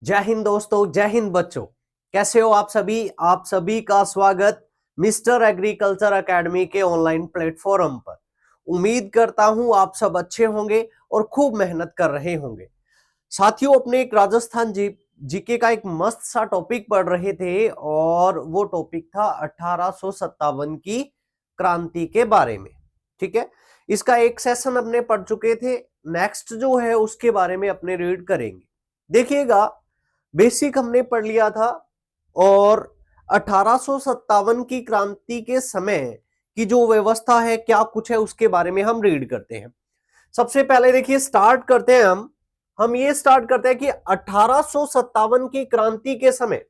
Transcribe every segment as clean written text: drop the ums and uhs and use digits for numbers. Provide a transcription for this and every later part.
जय हिंद दोस्तों, जय हिंद बच्चों। कैसे हो आप सभी का स्वागत मिस्टर एग्रीकल्चर एकेडमी के ऑनलाइन प्लेटफॉर्म पर। उम्मीद करता हूं आप सब अच्छे होंगे और खूब मेहनत कर रहे होंगे। साथियों, अपने एक राजस्थान जीके का एक मस्त सा टॉपिक पढ़ रहे थे और वो टॉपिक था 1857 की क्रांति के बारे में। ठीक है, इसका एक सेशन अपने पढ़ चुके थे। नेक्स्ट जो है उसके बारे में अपने रीड करेंगे। देखिएगा, बेसिक हमने पढ़ लिया था और 1857 की क्रांति के समय की जो व्यवस्था है क्या कुछ है उसके बारे में हम रीड करते हैं। सबसे पहले देखिए, स्टार्ट करते हैं हम ये स्टार्ट करते हैं कि 1857 की क्रांति के समय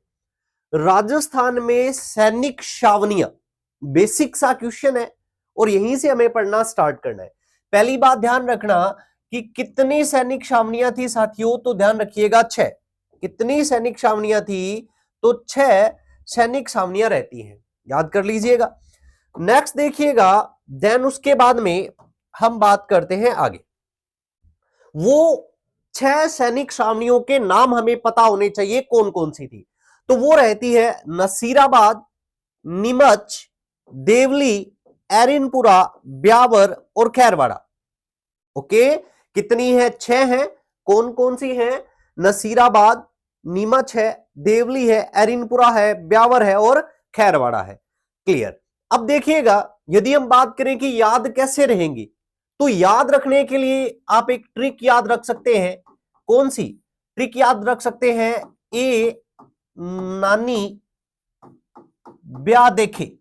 राजस्थान में सैनिक छावनियां, बेसिक सा क्वेश्चन है और यहीं से हमें पढ़ना स्टार्ट करना है। पहली बात ध्यान रखना कि कितनी सैनिक छावनियां थी साथियों, तो ध्यान रखिएगा 6। कितनी सैनिक छावनियां थी, तो 6 सैनिक छावनियां रहती हैं, याद कर लीजिएगा। नेक्स्ट देखिएगा, देन उसके बाद में हम बात करते हैं आगे। वो 6 सैनिक छावनियों के नाम हमें पता होने चाहिए कौन कौन सी थी। तो वो रहती है नसीराबाद, नीमच, देवली, एरिनपुरा, ब्यावर और खैरवाड़ा। ओके, कितनी है? 6 है। कौन कौन सी है? नसीराबाद, नीमच है, देवली है, एरिनपुरा है, ब्यावर है और खैरवाड़ा है। क्लियर। अब देखिएगा, यदि हम बात करें कि याद कैसे रहेंगी, तो याद रखने के लिए आप एक ट्रिक याद रख सकते हैं। कौन सी ट्रिक याद रख सकते हैं? ए नानी ब्याह देखे,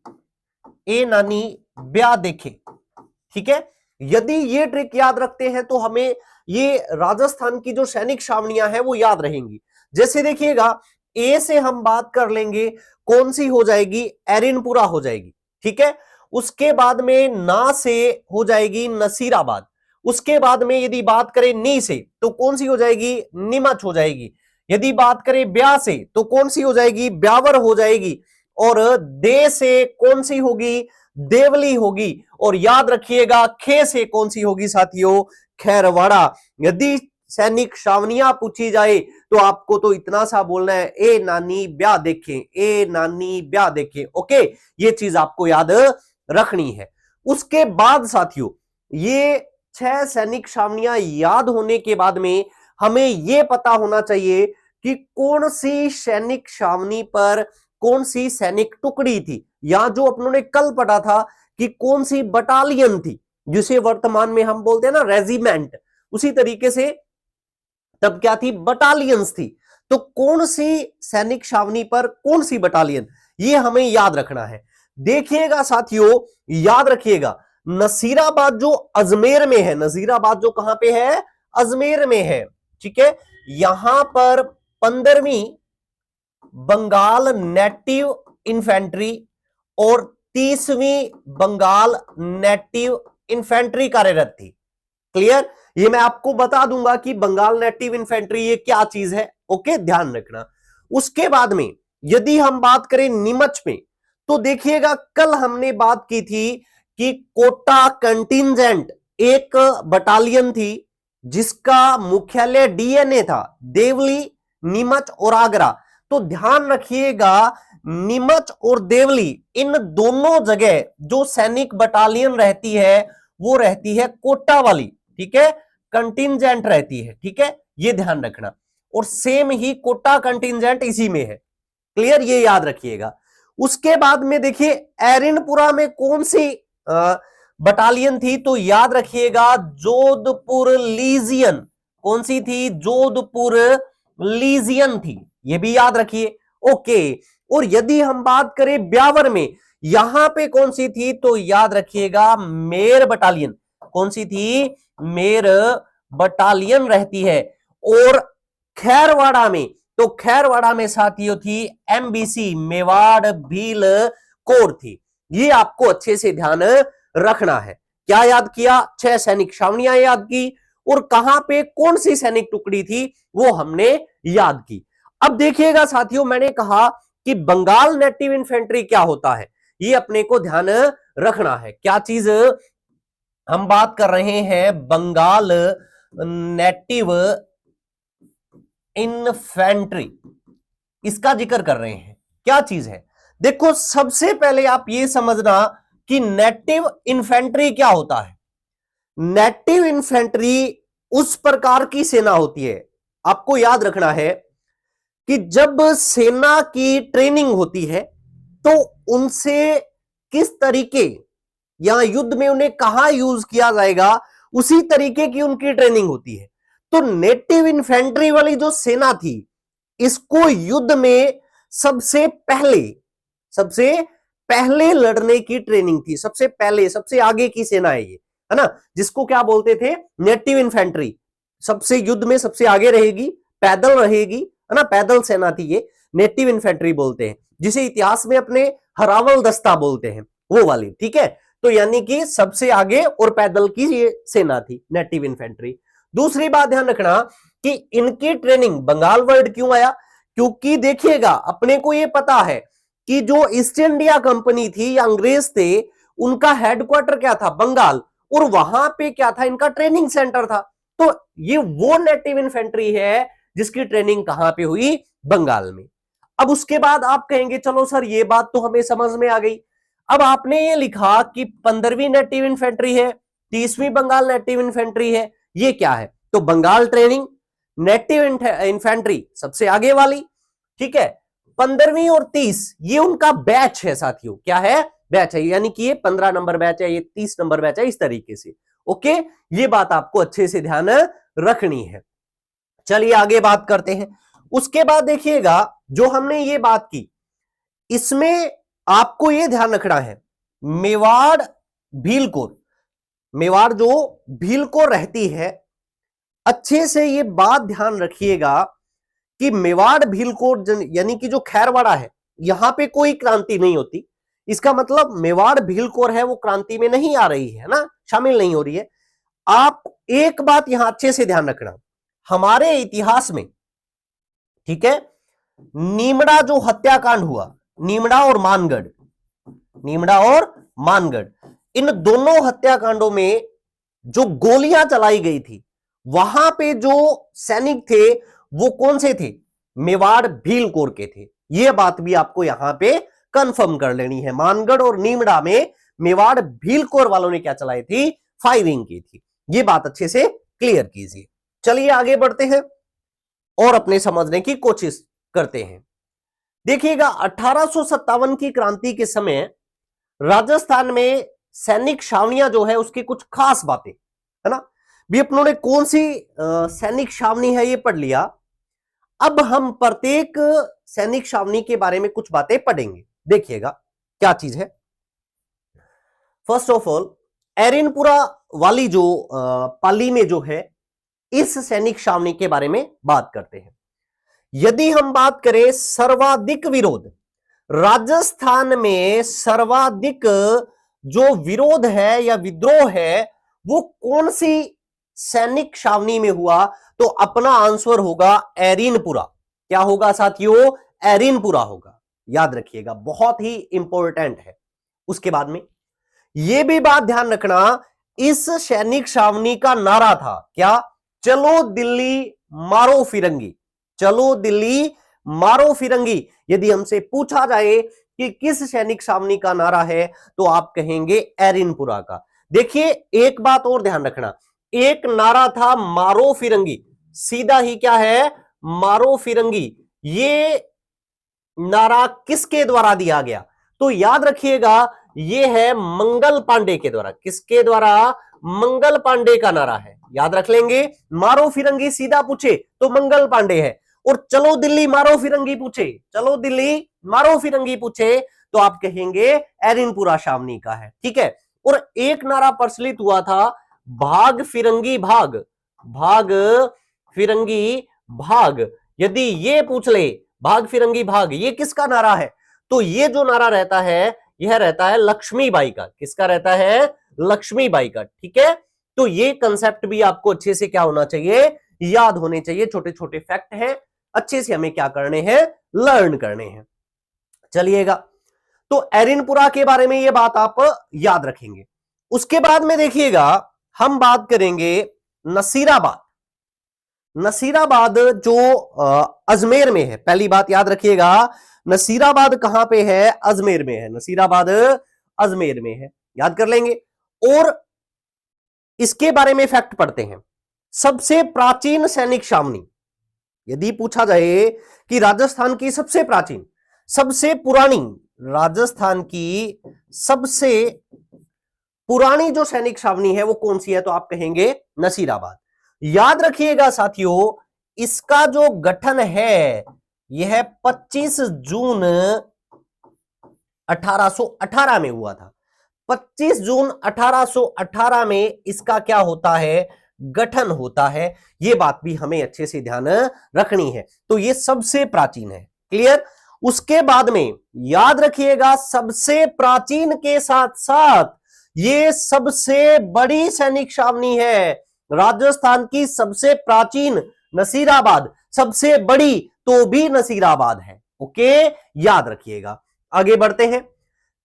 ए नानी ब्याह देखे। ठीक है, यदि ये ट्रिक याद रखते हैं तो हमें ये राजस्थान की जो सैनिक छावनियां हैं वो याद रहेंगी। जैसे देखिएगा, ए से हम बात कर लेंगे, कौन सी हो जाएगी? एरिनपुरा हो जाएगी। ठीक है, उसके बाद में ना से हो जाएगी नसीराबाद। उसके बाद में यदि बात करें नी से तो कौन सी हो जाएगी? नीमच हो जाएगी। यदि बात करें ब्याह से तो कौन सी हो जाएगी? ब्यावर हो जाएगी। और दे से कौन सी होगी? देवली होगी। और याद रखिएगा, खे से कौन सी होगी साथियों? खैरवाड़ा। यदि सैनिक छावनियां पूछी जाए तो आपको तो इतना सा बोलना है, ए नानी ब्याह देखें, ए नानी ब्याह देखें। ओके, ये चीज आपको याद रखनी है। उसके बाद साथियों, ये 6 सैनिक छावनियां याद होने के बाद में हमें यह पता होना चाहिए कि कौन सी सैनिक छावनी पर कौन सी सैनिक टुकड़ी थी, या जो अपनों ने कल पढ़ा था कि कौन सी बटालियन थी, जिसे वर्तमान में हम बोलते हैं ना रेजिमेंट, उसी तरीके से तब क्या थी? बटालियंस थी। तो कौन सी सैनिक छावनी पर कौन सी बटालियन, ये हमें याद रखना है। देखिएगा साथियों, याद रखिएगा, नसीराबाद जो अजमेर में है, नजीराबाद जो कहां पे है? अजमेर में है। ठीक है, यहां पर 15वीं बंगाल नेटिव इन्फेंट्री और 30वीं बंगाल नेटिव इन्फेंट्री कार्यरत थी। क्लियर, ये मैं आपको बता दूंगा कि बंगाल नेटिव इन्फेंट्री ये क्या चीज है। ओके, ध्यान रखना। उसके बाद में यदि हम बात करें नीमच में, तो देखिएगा, कल हमने बात की थी कि कोटा कंटिंजेंट एक बटालियन थी जिसका मुख्यालय डीएनए था, देवली, नीमच और आगरा। तो ध्यान रखिएगा, नीमच और देवली इन दोनों जगह जो सैनिक बटालियन रहती है वो रहती है कोटा वाली। ठीक है, कंटिंजेंट रहती है। ठीक है, ये ध्यान रखना। और सेम ही कोटा कंटिंजेंट इसी में है। क्लियर, ये याद रखिएगा। उसके बाद में देखिए, एरिनपुरा में कौन सी बटालियन थी, तो याद रखिएगा जोधपुर लीजियन। कौन सी थी? जोधपुर लीजियन थी, ये भी याद रखिए। ओके, और यदि हम बात करें ब्यावर में, यहां पे कौन सी थी, तो याद रखिएगा मेर बटालियन। कौन सी थी? मेर बटालियन रहती है। और खैरवाड़ा में, तो खैरवाड़ा में साथियों थी एमबीसी, मेवाड़ भील कोर थी। ये आपको अच्छे से ध्यान रखना है। क्या याद किया? 6 सैनिक छावनियां याद की और कहां पे कौन सी सैनिक टुकड़ी थी वो हमने याद की। अब देखिएगा साथियों, मैंने कहा कि बंगाल नेटिव इन्फेंट्री क्या होता है, ये अपने को ध्यान रखना है। क्या चीज हम बात कर रहे हैं? बंगाल नेटिव इन्फेंट्री, इसका जिक्र कर रहे हैं। क्या चीज है, देखो सबसे पहले आप ये समझना कि नेटिव इन्फेंट्री क्या होता है। नेटिव इन्फेंट्री उस प्रकार की सेना होती है, आपको याद रखना है कि जब सेना की ट्रेनिंग होती है तो उनसे किस तरीके या युद्ध में उन्हें कहां यूज किया जाएगा, उसी तरीके की उनकी ट्रेनिंग होती है। तो नेटिव इन्फेंट्री वाली जो सेना थी, इसको युद्ध में सबसे पहले लड़ने की ट्रेनिंग थी, सबसे पहले सबसे आगे की सेना है ये, है ना, जिसको क्या बोलते थे, नेटिव इन्फेंट्री। सबसे युद्ध में सबसे आगे रहेगी, पैदल रहेगी, है ना, पैदल सेना थी ये, नेटिव इन्फेंट्री बोलते हैं, जिसे इतिहास में अपने हरावल दस्ता बोलते हैं, वो वाली, ठीक है। तो यानी कि सबसे आगे और पैदल की ये सेना थी, नेटिव इन्फेंट्री। दूसरी बात ध्यान रखना कि इनकी ट्रेनिंग, बंगाल वर्ड क्यों आया, क्योंकि देखिएगा अपने को ये पता है कि जो ईस्ट इंडिया कंपनी थी या अंग्रेज थे, उनका हेडक्वार्टर क्या था, बंगाल, और वहां पे क्या था, इनका ट्रेनिंग सेंटर था। तो ये वो नेटिव इन्फेंट्री है जिसकी ट्रेनिंग कहां पे हुई, बंगाल में। अब उसके बाद आप कहेंगे चलो सर ये बात तो हमें समझ में आ गई, अब आपने ये लिखा कि 15वीं नेटिव इन्फेंट्री है, 30वीं बंगाल नेटिव इन्फेंट्री है, ये क्या है, तो बंगाल ट्रेनिंग, नेटिव इन्फेंट्री सबसे आगे वाली, ठीक है। 15वीं और 30 ये उनका बैच है साथियों, क्या है, बैच है, यानी कि ये 15 नंबर बैच है, ये 30 नंबर बैच है, इस तरीके से। ओके, ये बात आपको अच्छे से ध्यान रखनी है। चलिए आगे बात करते हैं। उसके बाद देखिएगा जो हमने ये बात की, इसमें आपको ये ध्यान रखना है, मेवाड़ भीलकोर, मेवाड़ जो भीलकोर रहती है, अच्छे से ये बात ध्यान रखिएगा कि मेवाड़ भीलकोर यानी कि जो खैरवाड़ा है, यहां पे कोई क्रांति नहीं होती। इसका मतलब मेवाड़ भीलकोर है वो क्रांति में नहीं आ रही है ना, शामिल नहीं हो रही है। आप एक बात यहां अच्छे से ध्यान रखना, हमारे इतिहास में, ठीक है, नीमड़ा जो हत्याकांड हुआ, नीमड़ा और मानगढ़, नीमड़ा और मानगढ़, इन दोनों हत्याकांडों में जो गोलियां चलाई गई थी, वहां पे जो सैनिक थे वो कौन से थे, मेवाड़ भीलकोर के थे। यह बात भी आपको यहां पे कंफर्म कर लेनी है, मानगढ़ और नीमड़ा में मेवाड़ भीलकोर वालों ने क्या चलाई थी, फायरिंग की थी। यह बात अच्छे से क्लियर कीजिए। चलिए आगे बढ़ते हैं और अपने समझने की कोशिश करते हैं। देखिएगा 1857 की क्रांति के समय राजस्थान में सैनिक छावनियां जो है उसकी कुछ खास बातें, है ना, भी अपनों ने कौन सी सैनिक छावनी है ये पढ़ लिया। अब हम प्रत्येक सैनिक छावनी के बारे में कुछ बातें पढ़ेंगे, देखिएगा क्या चीज है। फर्स्ट ऑफ ऑल एरिनपुरा वाली जो पाली में जो है, इस सैनिक छावनी के बारे में बात करते हैं। यदि हम बात करें सर्वाधिक विरोध, राजस्थान में सर्वाधिक जो विरोध है या विद्रोह है वो कौन सी सैनिक छावनी में हुआ, तो अपना आंसर होगा एरिनपुरा। क्या होगा साथियों, एरिनपुरा होगा, याद रखिएगा, बहुत ही इंपॉर्टेंट है। उसके बाद में यह भी बात ध्यान रखना, इस सैनिक छावनी का नारा था क्या, चलो दिल्ली मारो फिरंगी, चलो दिल्ली मारो फिरंगी। यदि हमसे पूछा जाए कि किस सैनिक छावनी का नारा है, तो आप कहेंगे एरिनपुरा का। देखिए एक बात और ध्यान रखना, एक नारा था मारो फिरंगी, सीधा ही क्या है, मारो फिरंगी। ये नारा किसके द्वारा दिया गया, तो याद रखिएगा ये है मंगल पांडे के द्वारा। किसके द्वारा, मंगल पांडे का नारा है, याद रख लेंगे। मारो फिरंगी सीधा पूछे तो मंगल पांडे है, और चलो दिल्ली मारो फिरंगी पूछे, चलो दिल्ली मारो फिरंगी पूछे तो आप कहेंगे एरिनपुरा छावनी का है, ठीक है। और एक नारा प्रचलित हुआ था, भाग फिरंगी भाग, भाग फिरंगी भाग। यदि ये पूछ ले भाग फिरंगी भाग ये किसका नारा है, तो ये जो नारा रहता है यह रहता है लक्ष्मीबाई का। किसका रहता है, लक्ष्मीबाई का, ठीक है। तो ये कंसेप्ट भी आपको अच्छे से क्या होना चाहिए, याद होने चाहिए। छोटे छोटे फैक्ट हैं, अच्छे से हमें क्या करने हैं, लर्न करने हैं। चलिएगा, तो एरिनपुरा के बारे में ये बात आप याद रखेंगे। उसके बाद में देखिएगा हम बात करेंगे नसीराबाद। नसीराबाद जो अजमेर में है, पहली बात याद रखिएगा, नसीराबाद कहां पे है? अजमेर में है। नसीराबाद अजमेर में है, याद कर लेंगे। और इसके बारे में फैक्ट पढ़ते हैं। सबसे प्राचीन सैनिक छावनी, यदि पूछा जाए कि राजस्थान की सबसे प्राचीन, सबसे पुरानी, राजस्थान की सबसे पुरानी जो सैनिक छावनी है वो कौन सी है? तो आप कहेंगे नसीराबाद। याद रखिएगा साथियों, इसका जो गठन है यह 25 जून 1818 में हुआ था। 25 जून 1818 में इसका क्या होता है? गठन होता है। यह बात भी हमें अच्छे से ध्यान रखनी है। तो यह सबसे प्राचीन है, क्लियर। उसके बाद में याद रखिएगा, सबसे प्राचीन के साथ साथ यह सबसे बड़ी सैनिक छावनी है। राजस्थान की सबसे प्राचीन नसीराबाद, सबसे बड़ी तो भी नसीराबाद है। ओके, याद रखिएगा। आगे बढ़ते हैं।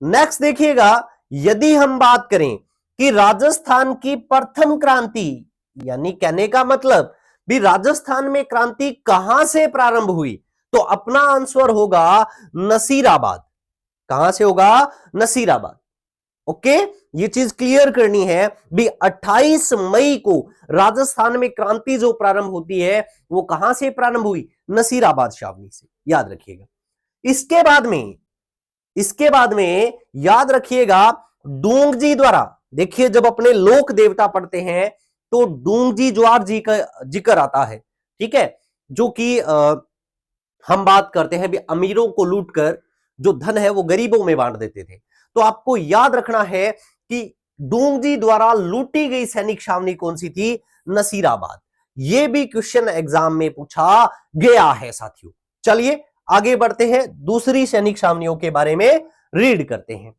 नेक्स्ट देखिएगा, यदि हम बात करें कि राजस्थान की प्रथम क्रांति, यानी कहने का मतलब भी राजस्थान में क्रांति कहां से प्रारंभ हुई, तो अपना आंसर होगा नसीराबाद। कहां से होगा? नसीराबाद। ओके, ये चीज क्लियर करनी है भी। 28 मई को राजस्थान में क्रांति जो प्रारंभ होती है वो कहां से प्रारंभ हुई? नसीराबाद छावनी से, याद रखिएगा। इसके बाद में याद रखिएगा, डूंगजी द्वारा, देखिए जब अपने लोक देवता पढ़ते हैं तो डूंगजी ज्वार जी का जिक्र आता है, ठीक है, जो कि हम बात करते हैं भी अमीरों को लूटकर जो धन है वो गरीबों में बांट देते थे। तो आपको याद रखना है कि डूंगजी द्वारा लूटी गई सैनिक छावनी कौन सी थी? नसीराबाद। यह भी क्वेश्चन एग्जाम में पूछा गया है साथियों। चलिए आगे बढ़ते हैं, दूसरी सैनिक छावनियों के बारे में रीड करते हैं।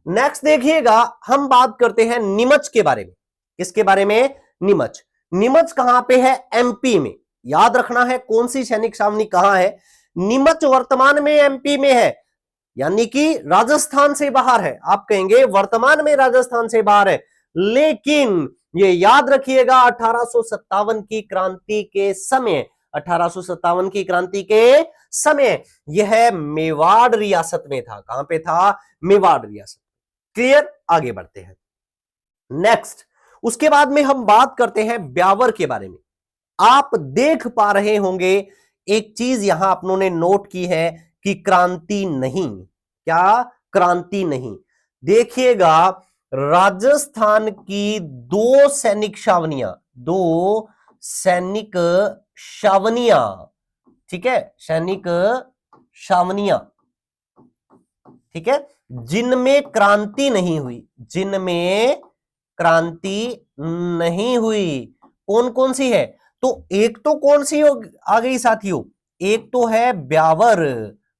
नेक्स्ट देखिएगा, हम बात करते हैं नीमच के बारे में। किसके बारे में? नीमच। नीमच कहां पे है? एमपी में। याद रखना है कौन सी सैनिक छावनी कहां है। नीमच वर्तमान में एमपी में है, यानी कि राजस्थान से बाहर है। आप कहेंगे वर्तमान में राजस्थान से बाहर है, लेकिन ये याद रखिएगा 1857 की क्रांति के समय, 1857 की क्रांति के समय यह मेवाड़ रियासत में था। कहां पे था? मेवाड़ रियासत। क्लियर, आगे बढ़ते हैं। नेक्स्ट, उसके बाद में हम बात करते हैं ब्यावर के बारे में। आप देख पा रहे होंगे एक चीज यहां अपनों ने नोट की है कि क्रांति नहीं। क्या? क्रांति नहीं। देखिएगा, राजस्थान की दो सैनिक छावनियां, ठीक है, सैनिक छावनियां, ठीक है, जिनमें क्रांति नहीं हुई, जिनमें क्रांति नहीं हुई। कौन कौन सी है? तो एक तो कौन सी आ गई साथियों? एक तो है ब्यावर।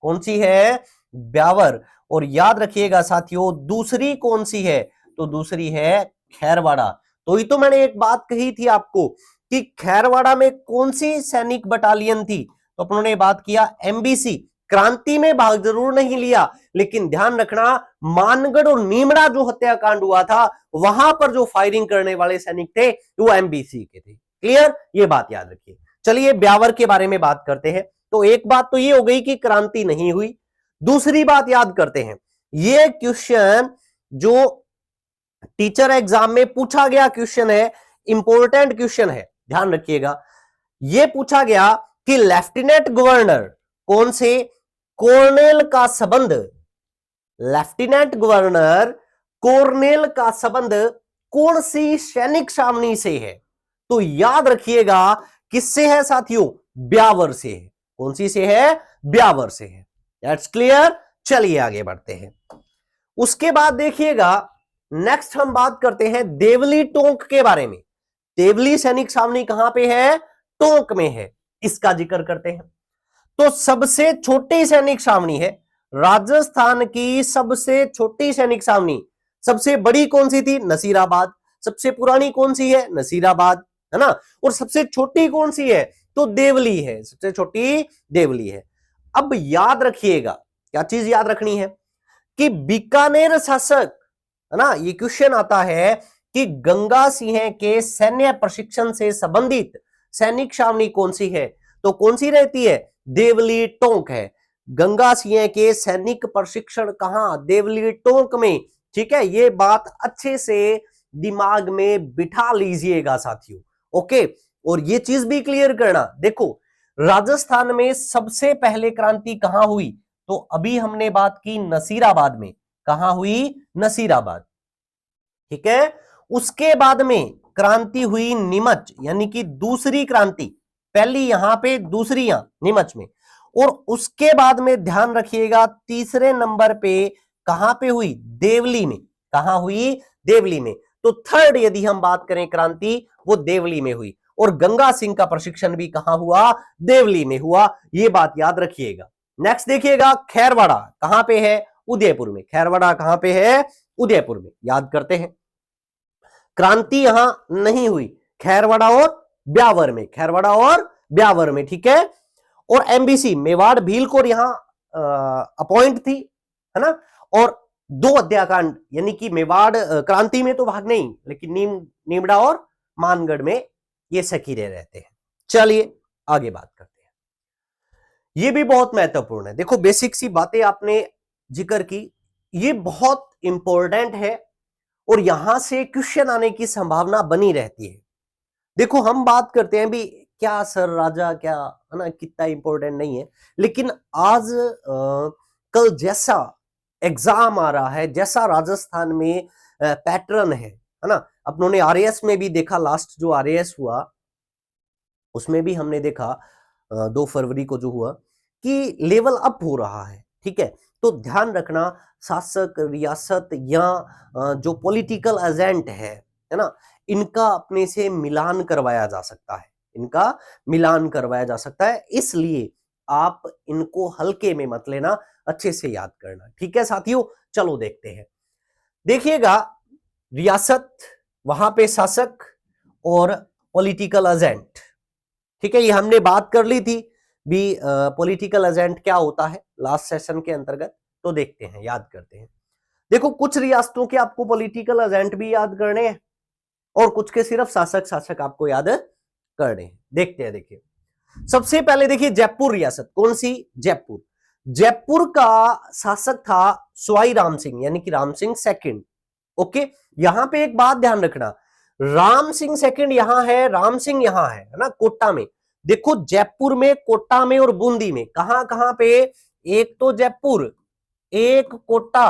कौन सी है? ब्यावर। और याद रखिएगा साथियों, दूसरी कौन सी है? तो दूसरी है खैरवाड़ा। तो ही तो मैंने एक बात कही थी आपको कि खैरवाड़ा में कौन सी सैनिक बटालियन थी, तो अपनों ने बात किया एमबीसी। क्रांति में भाग जरूर नहीं लिया, लेकिन ध्यान रखना मानगढ़ और नीमड़ा जो हत्याकांड हुआ था वहां पर जो फायरिंग करने वाले सैनिक थे वो एमबीसी के थे। क्लियर, ये बात याद रखिए। चलिए ब्यावर के बारे में बात करते हैं। तो एक बात तो ये हो गई कि क्रांति नहीं हुई। दूसरी बात याद करते हैं, ये क्वेश्चन जो टीचर एग्जाम में पूछा गया क्वेश्चन है, इंपॉर्टेंट क्वेश्चन है, ध्यान रखिएगा। यह पूछा गया कि लेफ्टिनेंट गवर्नर कौन से कॉर्नेल का संबंध, लेफ्टिनेंट गवर्नर कॉर्नेल का संबंध कौन सी सैनिक छावनी से है? तो याद रखिएगा किससे है साथियों? ब्यावर से है। कौन सी से है? ब्यावर से है। That's clear. चलिए आगे बढ़ते हैं। उसके बाद देखिएगा, नेक्स्ट हम बात करते हैं देवली टोंक के बारे में। देवली सैनिक छावनी कहां पे है? टोंक में है। इसका जिक्र करते हैं। तो सबसे छोटी सैनिक छावनी है राजस्थान की, सबसे छोटी सैनिक छावनी। सबसे बड़ी कौन सी थी? नसीराबाद। सबसे पुरानी कौन सी है? नसीराबाद, है ना। और सबसे छोटी कौन सी है? तो देवली है। सबसे छोटी देवली है। अब याद रखिएगा, क्या चीज याद रखनी है कि बीकानेर शासक, है ना, ये क्वेश्चन आता है कि गंगा सिंह के सैन्य प्रशिक्षण से संबंधित सैनिक छावनी कौन सी है, तो कौन सी रहती है, देवली टोंक है। गंगा सिंह के सैनिक प्रशिक्षण कहां, देवली टोंक में। ठीक है, ये बात अच्छे से दिमाग में बिठा लीजिएगा साथियों। ओके, और ये चीज भी क्लियर करना, देखो राजस्थान में सबसे पहले क्रांति कहां हुई, तो अभी हमने बात की नसीराबाद में, कहां हुई, नसीराबाद। ठीक है, उसके बाद में क्रांति हुई नीमच, यानी कि दूसरी क्रांति, पहली यहां पे, दूसरी यहां नीमच में। और उसके बाद में ध्यान रखिएगा तीसरे नंबर पे कहां पे हुई, देवली में, कहां हुई, देवली में। तो थर्ड यदि हम बात करें क्रांति, वो देवली में हुई। और गंगा सिंह का प्रशिक्षण भी कहां हुआ, देवली में हुआ, ये बात याद रखिएगा। नेक्स्ट देखिएगा, खैरवाड़ा कहां पे है, उदयपुर में। खैरवाड़ा कहां पे है, उदयपुर में, याद करते हैं। क्रांति यहां नहीं हुई, खैरवाड़ा और ब्यावर में, खैरवाड़ा और ब्यावर में। ठीक है, और एमबीसी मेवाड़ भीलकोर यहां अपॉइंट थी, है ना। और 2 हत्याकांड, यानी कि मेवाड़ क्रांति में तो भाग नहीं, लेकिन नीमड़ा और मानगढ़ में ये सकीरे रहते हैं। चलिए आगे बात करते हैं, ये भी बहुत महत्वपूर्ण है। देखो बेसिक सी बातें आपने जिक्र की, ये बहुत इंपॉर्टेंट है और यहां से क्वेश्चन आने की संभावना बनी रहती है। देखो हम बात करते हैं भी क्या सर राजा क्या, है ना, कितना इंपॉर्टेंट नहीं है, लेकिन आज कल जैसा एग्जाम आ रहा है, जैसा राजस्थान में पैटर्न है ना, अपनों ने आरएएस में भी देखा, लास्ट जो आरएएस हुआ उसमें भी हमने देखा 2 फरवरी को जो हुआ कि लेवल अप हो रहा है। ठीक है, तो ध्यान रखना, शासक, रियासत या जो पॉलिटिकल एजेंट है ना, इनका अपने से मिलान करवाया जा सकता है, इनका मिलान करवाया जा सकता है, इसलिए आप इनको हल्के में मत लेना, अच्छे से याद करना। ठीक है साथियों, चलो देखते हैं। देखिएगा, रियासत, वहां पे शासक और पॉलिटिकल एजेंट। ठीक है, ये हमने बात कर ली थी भी पॉलिटिकल एजेंट क्या होता है लास्ट सेशन के अंतर्गत, तो देखते हैं, याद करते हैं। देखो कुछ रियासतों के आपको पॉलिटिकल एजेंट भी याद करने हैं और कुछ के सिर्फ शासक आपको याद करने हैं। देखते हैं, देखिए सबसे पहले देखिए जयपुर रियासत, कौन सी, जयपुर। जयपुर का शासक था सवाई राम सिंह, यानी कि राम सिंह सेकंड। ओके, यहां पे एक बात ध्यान रखना, राम सिंह सेकंड यहां है, राम सिंह यहां है ना, कोटा में। देखो जयपुर में, कोटा में और बूंदी में, कहां कहां पे, एक तो जयपुर, एक कोटा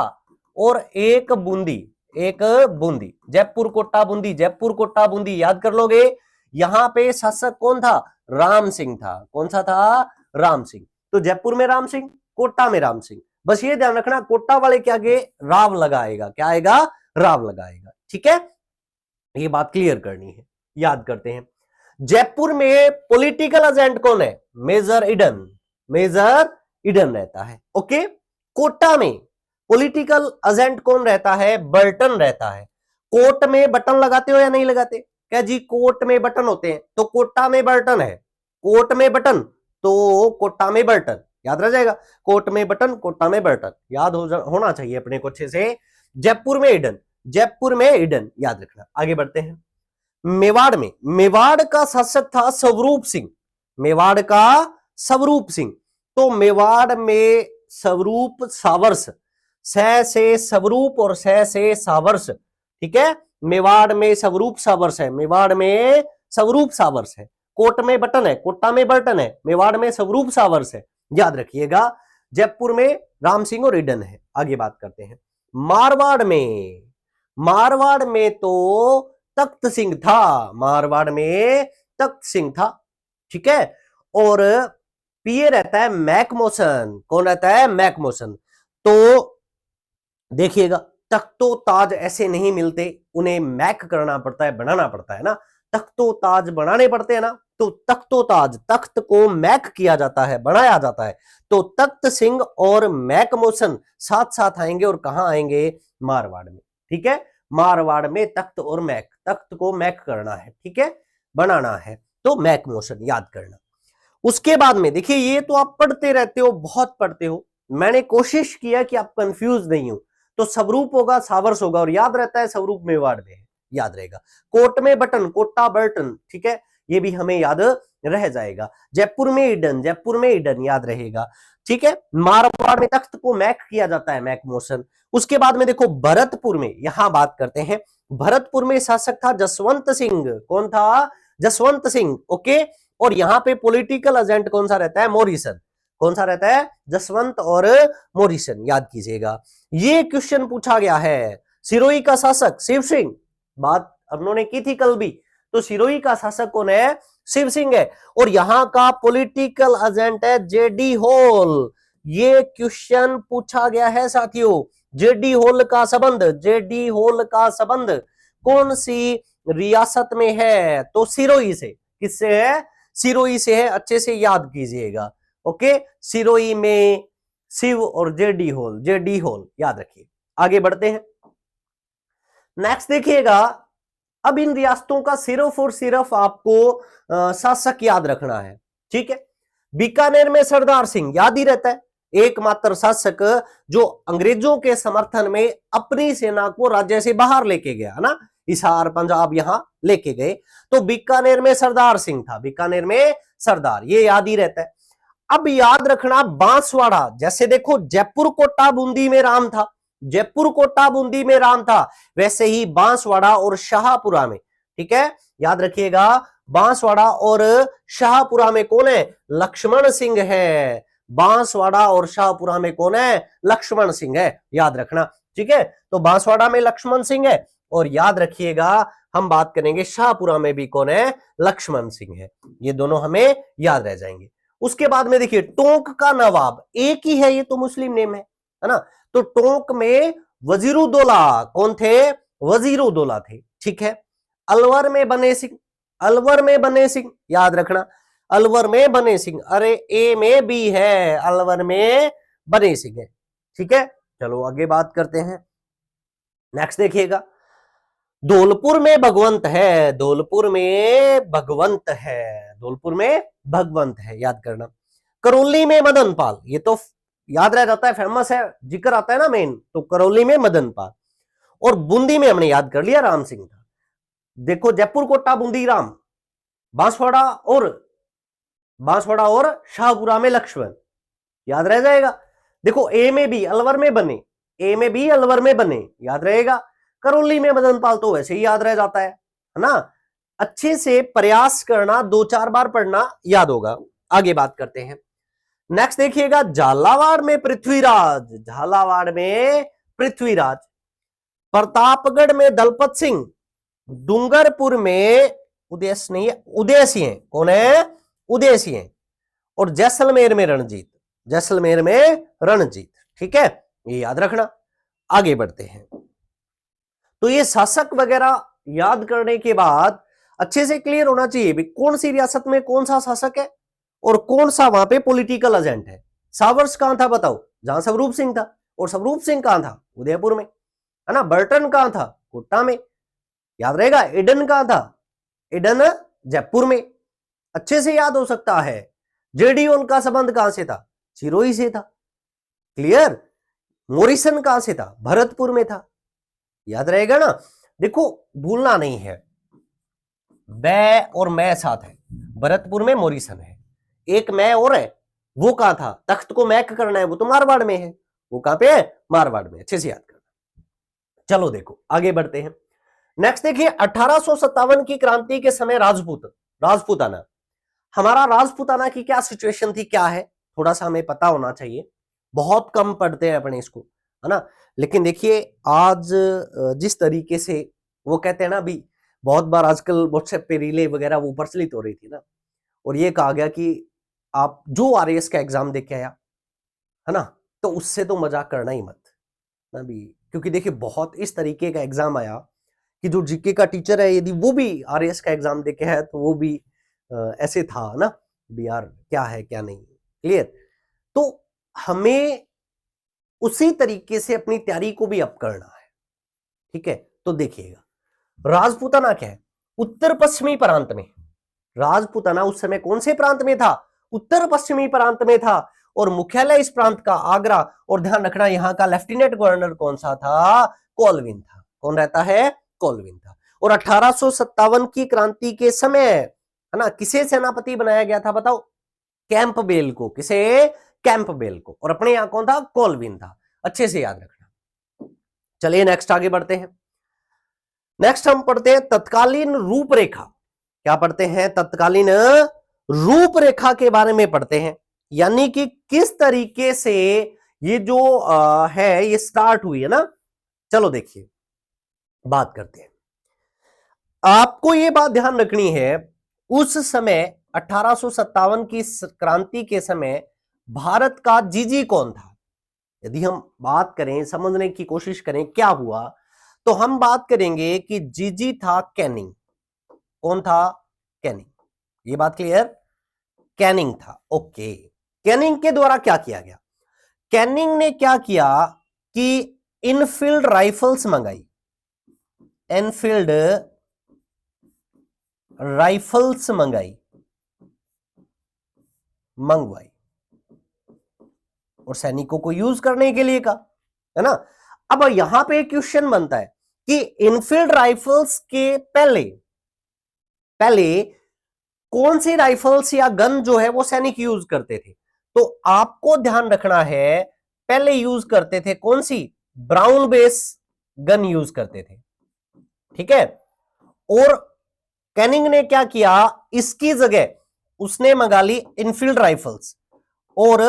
और एक बूंदी, एक बूंदी, जयपुर कोटा बूंदी, जयपुर कोटा बूंदी, याद कर लोगे। यहां पे शासक कौन था, राम सिंह था। कौन सा था, राम सिंह। तो जयपुर में राम सिंह, कोटा में राम सिंह। बस ये ध्यान रखना, कोटा वाले के आगे राव लगाएगा, क्या आएगा, राव लगाएगा। ठीक है, ये बात क्लियर करनी है, याद करते हैं। जयपुर में पॉलिटिकल एजेंट कौन है, मेजर ईडन, मेजर ईडन रहता है। ओके, कोटा में पॉलिटिकल एजेंट कौन रहता है, बर्टन रहता है। कोर्ट में बटन लगाते हो या नहीं लगाते, क्या जी, कोर्ट में बटन होते हैं, तो कोटा में बर्टन है, कोर्ट में बटन तो कोटा में बर्टन, याद रह जाएगा, कोर्ट में बटन, कोटा में बर्टन, याद होना चाहिए अपने को अच्छे से। जयपुर में ईडन, जयपुर में ईडन, याद रखना। आगे बढ़ते हैं, मेवाड़ में, मेवाड़ का शासक था स्वरूप सिंह, मेवाड़ का स्वरूप सिंह। तो मेवाड़ में स्वरूप सावर्स, सह से स्वरूप और सह से सावर्स। ठीक है, मेवाड़ में स्वरूप सावर्स है, मेवाड़ में स्वरूप सावर्स है। कोट में बटन है, कोटा में बर्टन है, मेवाड़ में स्वरूप सावर्स है, याद रखिएगा। जयपुर में राम सिंह और ईडन है। आगे बात करते हैं, मारवाड़ में, मारवाड़ में तो तख्त सिंह था, मारवाड़ में तख्त सिंह था। ठीक है, और पीए रहता है मैकमोसन, कौन रहता है, मैकमोसन। तो देखिएगा, तख्तो ताज ऐसे नहीं मिलते, उन्हें मैक करना पड़ता है, बनाना पड़ता है ना, तख्तो ताज बनाने पड़ते हैं ना, तो तख्तो ताज, तख्त को मैक किया जाता है, बनाया जाता है। तो तख्त सिंह और मैकमोसन साथ साथ आएंगे, और कहां आएंगे, मारवाड़ में। ठीक है, मारवाड़ में तख्त और मैक, तख्त को मैक करना है, ठीक है, बनाना है, तो मैकमोसन, याद करना। उसके बाद में देखिए, ये तो आप पढ़ते रहते हो, बहुत पढ़ते हो, मैंने कोशिश किया कि आप कंफ्यूज नहीं हो। तो स्वरूप होगा, सावर्स होगा, और याद रहता है स्वरूप मेवाड़ में है, याद रहेगा। कोट में बटन, कोटा बर्टन, ठीक है, ये भी हमें याद रह जाएगा। जयपुर में ईडन, जयपुर में ईडन याद रहेगा। ठीक है, मारवाड़ में तख्त को मैक किया जाता है, मैक मोशन। उसके बाद में देखो भरतपुर में, यहां बात करते हैं, भरतपुर में शासक था जसवंत सिंह। कौन था? जसवंत सिंह। ओके, और यहां पे पॉलिटिकल एजेंट कौन सा रहता है? मॉरिसन। कौन सा रहता है? जसवंत और मॉरिसन, याद कीजिएगा। ये क्वेश्चन पूछा गया है। सिरोही का शासक शिव सिंह, बात उन्होंने की थी कल भी, तो सिरोही का शासक कौन है? शिव सिंह है। और यहां का पॉलिटिकल एजेंट है जेडी होल। ये क्वेश्चन पूछा गया है साथियों। जेडी होल का संबंध, जेडी होल का संबंध कौन सी रियासत में है? तो सिरोही से। किससे है? सिरोही से है। अच्छे से याद कीजिएगा। ओके, सिरोही में शिव और जेडी होल, जेडी होल याद रखिए। आगे बढ़ते हैं, नेक्स्ट देखिएगा। अब इन रियासतों का सिर्फ और सिर्फ आपको शासक याद रखना है। ठीक है, बीकानेर में सरदार सिंह याद ही रहता है, एकमात्र शासक जो अंग्रेजों के समर्थन में अपनी सेना को राज्य से बाहर लेके गया ना, हिसार पंजाब यहां लेके गए। तो बीकानेर में सरदार सिंह था, बीकानेर में सरदार, ये याद ही रहता है। अब याद रखना बांसवाड़ा, जैसे देखो जयपुर कोटा बूंदी में राम था, जयपुर कोटा बूंदी में राम था, वैसे ही बांसवाड़ा और शाहपुरा में, ठीक है, याद रखिएगा, बांसवाड़ा और शाहपुरा में कौन है? लक्ष्मण सिंह है। बांसवाड़ा और शाहपुरा में कौन है? लक्ष्मण सिंह है, याद रखना। ठीक है, तो बांसवाड़ा में लक्ष्मण सिंह है, और याद रखिएगा हम बात करेंगे शाहपुरा में भी कौन है? लक्ष्मण सिंह है। ये दोनों हमें याद रह जाएंगे। उसके बाद में देखिए टोंक का नवाब, एक ही है, ये तो मुस्लिम नेम है ना। तो टोंक में वजीरुद्दौला कौन थे? वजीरुद्दौला थे। ठीक है, अलवर में बने सिंह, अलवर में बने सिंह याद रखना, अलवर में बने सिंह, अरे ए में भी है, अलवर में बने सिंह है। ठीक है, चलो आगे बात करते हैं। नेक्स्ट देखिएगा, धौलपुर में भगवंत है, धौलपुर में भगवंत है, धौलपुर में भगवंत है, याद करना। करौली में मदन पाल, ये तो याद रह जाता है, फेमस है, जिक्र आता है ना मेन, तो करौली में मदन पाल। और बूंदी में हमने याद कर लिया राम सिंह था। देखो जयपुर कोटा बूंदी राम, बांसवाड़ा और शाहपुरा में लक्ष्मण, याद रह जाएगा। देखो ए में भी अलवर में बने, ए में भी अलवर में बने, याद रहेगा। करौली में मदन पाल तो वैसे ही याद रह जाता है ना। अच्छे से प्रयास करना, 2-4 बार पढ़ना, याद होगा। आगे बात करते हैं। नेक्स्ट देखिएगा, झालावाड़ में पृथ्वीराज, झालावाड़ में पृथ्वीराज, प्रतापगढ़ में दलपत सिंह, डूंगरपुर में उदयस नहीं है, उदयसिंह, कौन है? उदयसिंह, और जैसलमेर में रणजीत, जैसलमेर में रणजीत। ठीक है, ये याद रखना। आगे बढ़ते हैं, तो ये शासक वगैरह याद करने के बाद अच्छे से क्लियर होना चाहिए भी कौन सी रियासत में कौन सा शासक है और कौन सा वहां पे पॉलिटिकल एजेंट है। सावर्स कहां था बताओ? जहां स्वरूप सिंह था, और स्वरूप सिंह कहां था? उदयपुर में, है ना। बर्टन कहां था? कोटा में, याद रहेगा। एडन कहां था? एडन जयपुर में, अच्छे से याद हो सकता है। जेडी होल का संबंध कहां से था? सिरोही से था, क्लियर। मॉरिसन कहां से था? भरतपुर में था, याद रहेगा ना। देखो भूलना नहीं है, बै और मैं साथ है, भरतपुर में मॉरिसन है, एक मैं और है, वो कहां था? तख्त को मैक करना है, वो तो मारवाड़ में है, वो कहां पे है? मारवाड़ में, अच्छे से याद करना। चलो देखो आगे बढ़ते हैं। नेक्स्ट देखिए, 1857 की क्रांति के समय राजपूताना, हमारा राजपूताना की क्या सिचुएशन थी, क्या है, थोड़ा सा हमें पता होना चाहिए। बहुत कम पढ़ते हैं अपने इसको, है ना। लेकिन देखिए आज जिस तरीके से वो कहते हैं ना, अभी बहुत बार आजकल व्हाट्सएप पे रीले वगैरह वो प्रचलित हो रही थी ना, और ये कहा गया कि आप जो आरएएस का एग्जाम दे के आया, है ना, तो उससे तो मजाक करना ही मत ना भी, क्योंकि देखिए बहुत इस तरीके का एग्जाम आया कि जो जीके का टीचर है यदि वो भी आरएएस का एग्जाम दे के है तो वो भी ऐसे था ना भी, यार क्या है क्या नहीं, क्लियर। तो हमें उसी तरीके से अपनी तैयारी को भी अप करना है, ठीक है। तो देखिएगा, राजपूताना क्या है? उत्तर पश्चिमी प्रांत में, राजपूताना उस समय कौन से प्रांत में था? उत्तर पश्चिमी प्रांत में था, और मुख्यालय इस प्रांत का आगरा, और ध्यान रखना यहां का लेफ्टिनेंट गवर्नर कौन सा था? कोलविन था। कौन रहता है? कोलविन था। और 1857 की क्रांति के समय, है ना। किसे सेनापति बनाया गया था बताओ? कैंपबेल को। किसे? कैंपबेल को। और अपने यहां कौन था? कोलविन था। अच्छे से याद रखना। चलिए नेक्स्ट आगे बढ़ते हैं। नेक्स्ट हम पढ़ते हैं तत्कालीन रूपरेखा। क्या पढ़ते हैं? तत्कालीन रूपरेखा के बारे में पढ़ते हैं, यानी कि किस तरीके से ये जो है ये स्टार्ट हुई है ना। चलो देखिए बात करते हैं। आपको ये बात ध्यान रखनी है, उस समय 1857 की क्रांति के समय भारत का जीजी कौन था? यदि हम बात करें, समझने की कोशिश करें क्या हुआ, तो हम बात करेंगे कि जीजी था कैनिंग। कौन था? कैनिंग। ये बात क्लियर? कैनिंग था। ओके। कैनिंग के द्वारा क्या किया गया? कैनिंग ने क्या किया कि इनफील्ड राइफल्स मंगाई। एनफील्ड राइफल्स मंगवाई और सैनिकों को यूज करने के लिए कहा, है ना। अब यहां पे एक क्वेश्चन बनता है कि इनफील्ड राइफल्स के पहले कौन सी राइफल्स या गन जो है वो सैनिक यूज करते थे? तो आपको ध्यान रखना है, पहले यूज करते थे कौन सी? ब्राउन बेस गन यूज करते थे, ठीक है। और कैनिंग ने क्या किया, इसकी जगह उसने मंगा ली इनफील्ड राइफल्स, और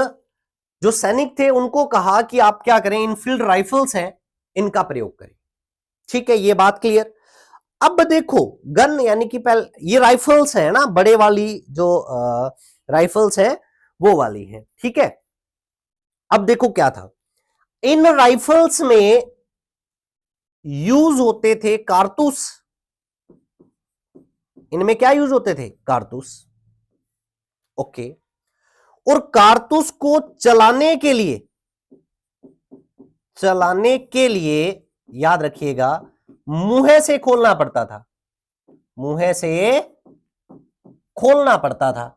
जो सैनिक थे उनको कहा कि आप क्या करें, इनफील्ड राइफल्स हैं इनका प्रयोग करें। ठीक है, ये बात क्लियर। अब देखो गन यानी कि पहले ये राइफल्स है ना, बड़े वाली जो राइफल्स है वो वाली है, ठीक है। अब देखो क्या था, इन राइफल्स में यूज होते थे कारतूस। इनमें क्या यूज होते थे? कारतूस। ओके। और कारतूस को चलाने के लिए याद रखिएगा मुंह से खोलना पड़ता था। मुंह से खोलना पड़ता था,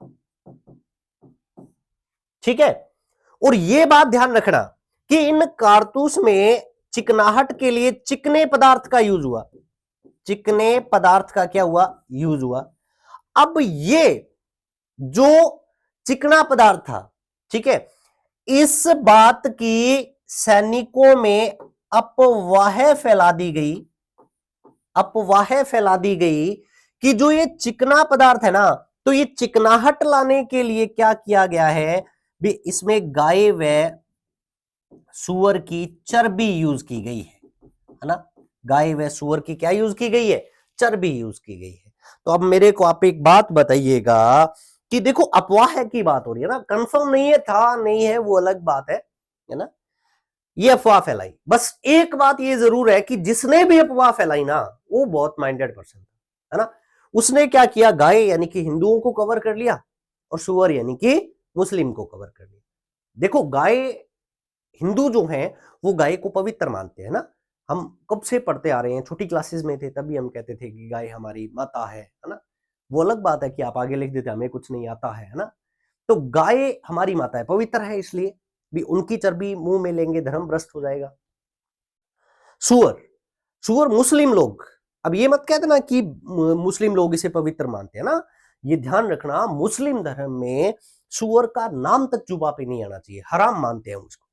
ठीक है। और यह बात ध्यान रखना कि इन कारतूस में चिकनाहट के लिए चिकने पदार्थ का यूज हुआ। चिकने पदार्थ का क्या हुआ? यूज हुआ। अब ये जो चिकना पदार्थ था, ठीक है, इस बात की सैनिकों में अफवाह फैला दी गई कि जो ये चिकना पदार्थ है ना, तो ये चिकनाहट लाने के लिए क्या किया गया है भी, इसमें गाय व सुअर की चर्बी यूज की गई है ना। गाय व सुअर की क्या यूज की गई है? चर्बी यूज की गई है। तो अब मेरे को आप एक बात बताइएगा कि देखो अफवाह की बात हो रही है ना, कंफर्म नहीं है, था नहीं है वो अलग बात है ना। ये अफवाह फैलाई, बस एक बात ये जरूर है कि जिसने भी अफवाह फैलाई ना वो बहुत माइंडेड पर्सन था, है ना। उसने क्या किया, गाय यानी कि हिंदुओं को कवर कर लिया और सुअर यानी कि मुस्लिम को कवर कर लिया। देखो गाय, हिंदू जो हैं वो गाय को पवित्र मानते हैं ना। हम कब से पढ़ते आ रहे हैं, छोटी क्लासेस में थे तभी हम कहते थे कि गाय हमारी माता है ना। वो अलग बात है कि आप आगे लिख देते हमें कुछ नहीं आता है ना। तो गाय हमारी माता है, पवित्र है, इसलिए भी उनकी चर्बी मुंह में लेंगे धर्म भ्रष्ट हो जाएगा। सुअर मुस्लिम लोग, अब ये मत कहते ना कि मुस्लिम लोग इसे पवित्र मानते हैं ना। ये ध्यान रखना, मुस्लिम धर्म में सुअर का नाम तक जुबा पे नहीं आना चाहिए, हराम मानते हैं उसको,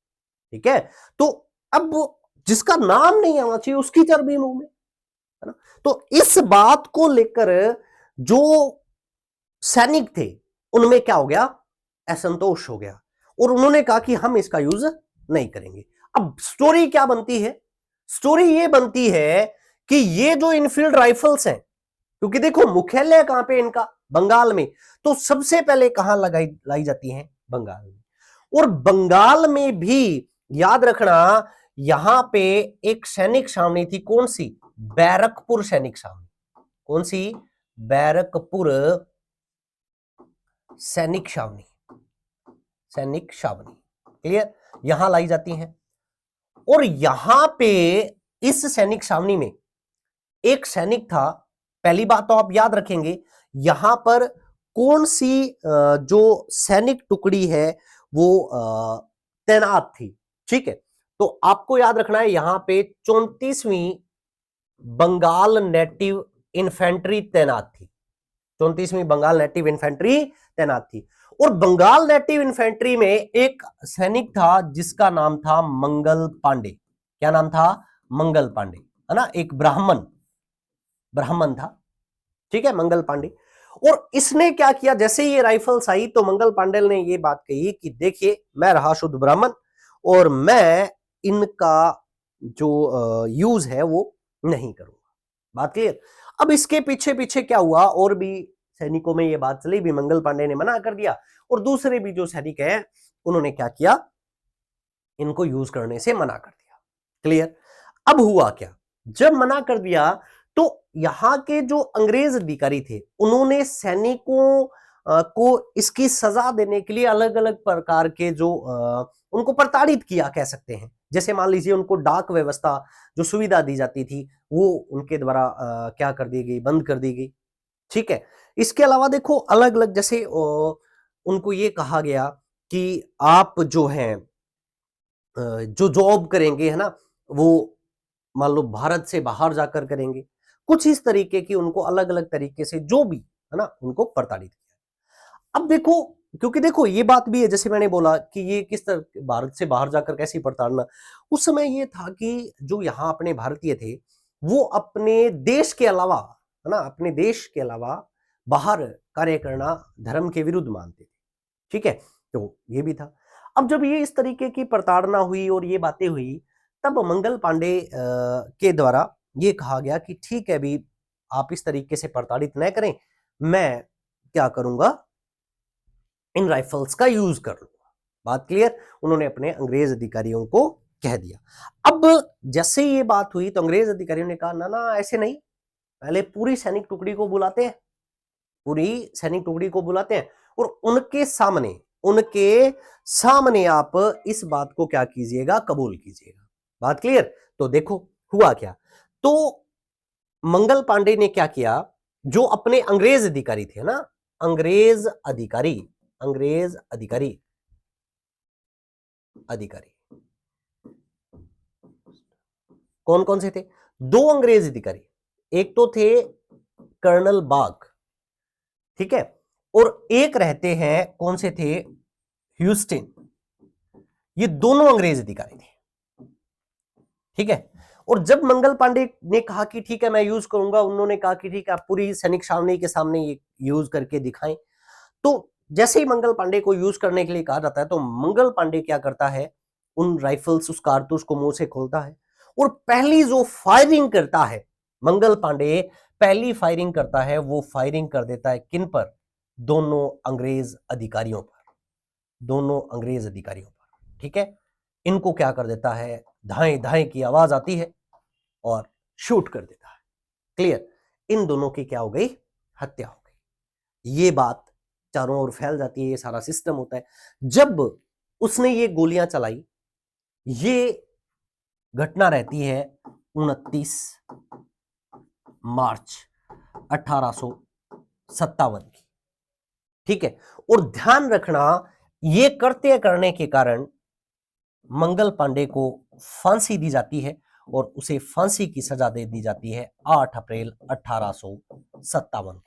ठीक है। तो अब जिसका नाम नहीं आना चाहिए उसकी चर्बी मुंह में, है ना। तो इस बात को लेकर जो सैनिक थे उनमें क्या हो गया, असंतोष हो गया, और उन्होंने कहा कि हम इसका यूज नहीं करेंगे। अब स्टोरी क्या बनती है? स्टोरी ये बनती है कि ये जो इनफील्ड राइफल्स हैं, क्योंकि देखो मुख्यालय कहां पे इनका? बंगाल में। तो सबसे पहले कहां लाई जाती हैं? बंगाल में। और बंगाल में भी याद रखना, यहां पे एक सैनिक छावनी थी, कौन सी? बैरकपुर सैनिक छावनी। कौन सी? बैरकपुर सैनिक छावनी। क्लियर? यहां लाई जाती हैं। और यहां पे इस सैनिक छावनी में एक सैनिक था। पहली बात तो आप याद रखेंगे, यहां पर कौन सी जो सैनिक टुकड़ी है वो तैनात थी, ठीक है। तो आपको याद रखना है यहां पे 34वीं बंगाल नेटिव इन्फेंट्री तैनात थी। 34वीं बंगाल नेटिव इन्फेंट्री तैनात थी। और बंगाल नेटिव इन्फेंट्री में एक सैनिक था जिसका नाम था मंगल पांडे। क्या नाम था? मंगल पांडे, है ना, एक ब्राह्मण था, ठीक है, मंगल पांडे। और इसने क्या किया, जैसे ये राइफल्स आई तो मंगल पांडे ने ये बात कही कि देखिए मैं रहा शुद्ध ब्राह्मण और मैं इनका जो यूज है वो नहीं करूंगा। बात क्लियर? अब इसके पीछे पीछे क्या हुआ, और भी सैनिकों में ये बात चली भी, मंगल पांडे ने मना कर दिया और दूसरे भी जो सैनिक हैं उन्होंने क्या किया, इनको यूज करने से मना कर दिया। क्लियर? अब हुआ क्या, जब मना कर दिया तो यहां के जो अंग्रेज अधिकारी थे उन्होंने सैनिकों को इसकी सजा देने के लिए अलग अलग प्रकार के जो उनको प्रताड़ित किया कह सकते हैं। जैसे मान लीजिए उनको डाक व्यवस्था जो सुविधा दी जाती थी वो उनके द्वारा क्या कर दी गई, बंद कर दी गई। ठीक है, इसके अलावा देखो अलग अलग जैसे उनको ये कहा गया कि आप जो हैं जो जॉब करेंगे, है ना, वो मान लो भारत से बाहर जाकर करेंगे। कुछ इस तरीके की उनको अलग अलग तरीके से जो भी, है ना, उनको प्रताड़ित किया। अब देखो, क्योंकि देखो ये बात भी है, जैसे मैंने बोला कि ये किस तरह भारत से बाहर जाकर कैसी प्रताड़ना, उस समय ये था कि जो यहाँ अपने भारतीय थे वो अपने देश के अलावा, है ना, अपने देश के अलावा बाहर कार्य करना धर्म के विरुद्ध मानते थे। ठीक है, तो ये भी था। अब जब ये इस तरीके की प्रताड़ना हुई और ये बातें हुई, तब मंगल पांडे के द्वारा ये कहा गया कि ठीक है भी, आप इस तरीके से प्रताड़ित न करें, मैं क्या करूंगा, इन राइफल्स का यूज कर लूंगा। बात क्लियर? उन्होंने अपने अंग्रेज अधिकारियों को कह दिया। अब जैसे ये बात हुई तो अंग्रेज अधिकारियों ने कहा ना ना ऐसे नहीं, पहले पूरी सैनिक टुकड़ी को बुलाते हैं, पूरी सैनिक टुकड़ी को बुलाते हैं और उनके सामने आप इस बात को क्या कीजिएगा, कबूल कीजिएगा। बात क्लियर? तो देखो हुआ क्या, तो मंगल पांडे ने क्या किया, जो अपने अंग्रेज अधिकारी थे ना, अंग्रेज अधिकारी कौन कौन से थे? दो अंग्रेज अधिकारी, एक तो थे कर्नल बाग, ठीक है, और एक रहते हैं कौन से थे, ह्यूस्टन। ये दोनों अंग्रेज अधिकारी थे। ठीक है, और जब मंगल पांडे ने कहा कि ठीक है मैं यूज करूंगा, उन्होंने कहा कि ठीक है आप पूरी सैनिक छावनी के सामने ये यूज करके दिखाएं। तो जैसे ही मंगल पांडे को यूज करने के लिए कहा जाता है तो मंगल पांडे क्या करता है, उन राइफल्स, उस कारतूस को मुंह से खोलता है और पहली जो फायरिंग करता है मंगल पांडे, पहली फायरिंग करता है वो फायरिंग कर देता है किन पर, दोनों अंग्रेज अधिकारियों पर, दोनों अंग्रेज अधिकारियों पर। ठीक है, इनको क्या कर देता है, धाएं धाएं की आवाज आती है और शूट कर देता है। क्लियर? इन दोनों की क्या हो गई, हत्या हो गई। ये बात चारों ओर फैल जाती है, ये सारा सिस्टम होता है। जब उसने ये गोलियां चलाई, ये घटना रहती है 29 मार्च 1857 की। ठीक है, और ध्यान रखना ये करने के कारण मंगल पांडे को फांसी दी जाती है और उसे फांसी की सजा दे दी जाती है 8 अप्रैल 1857 को।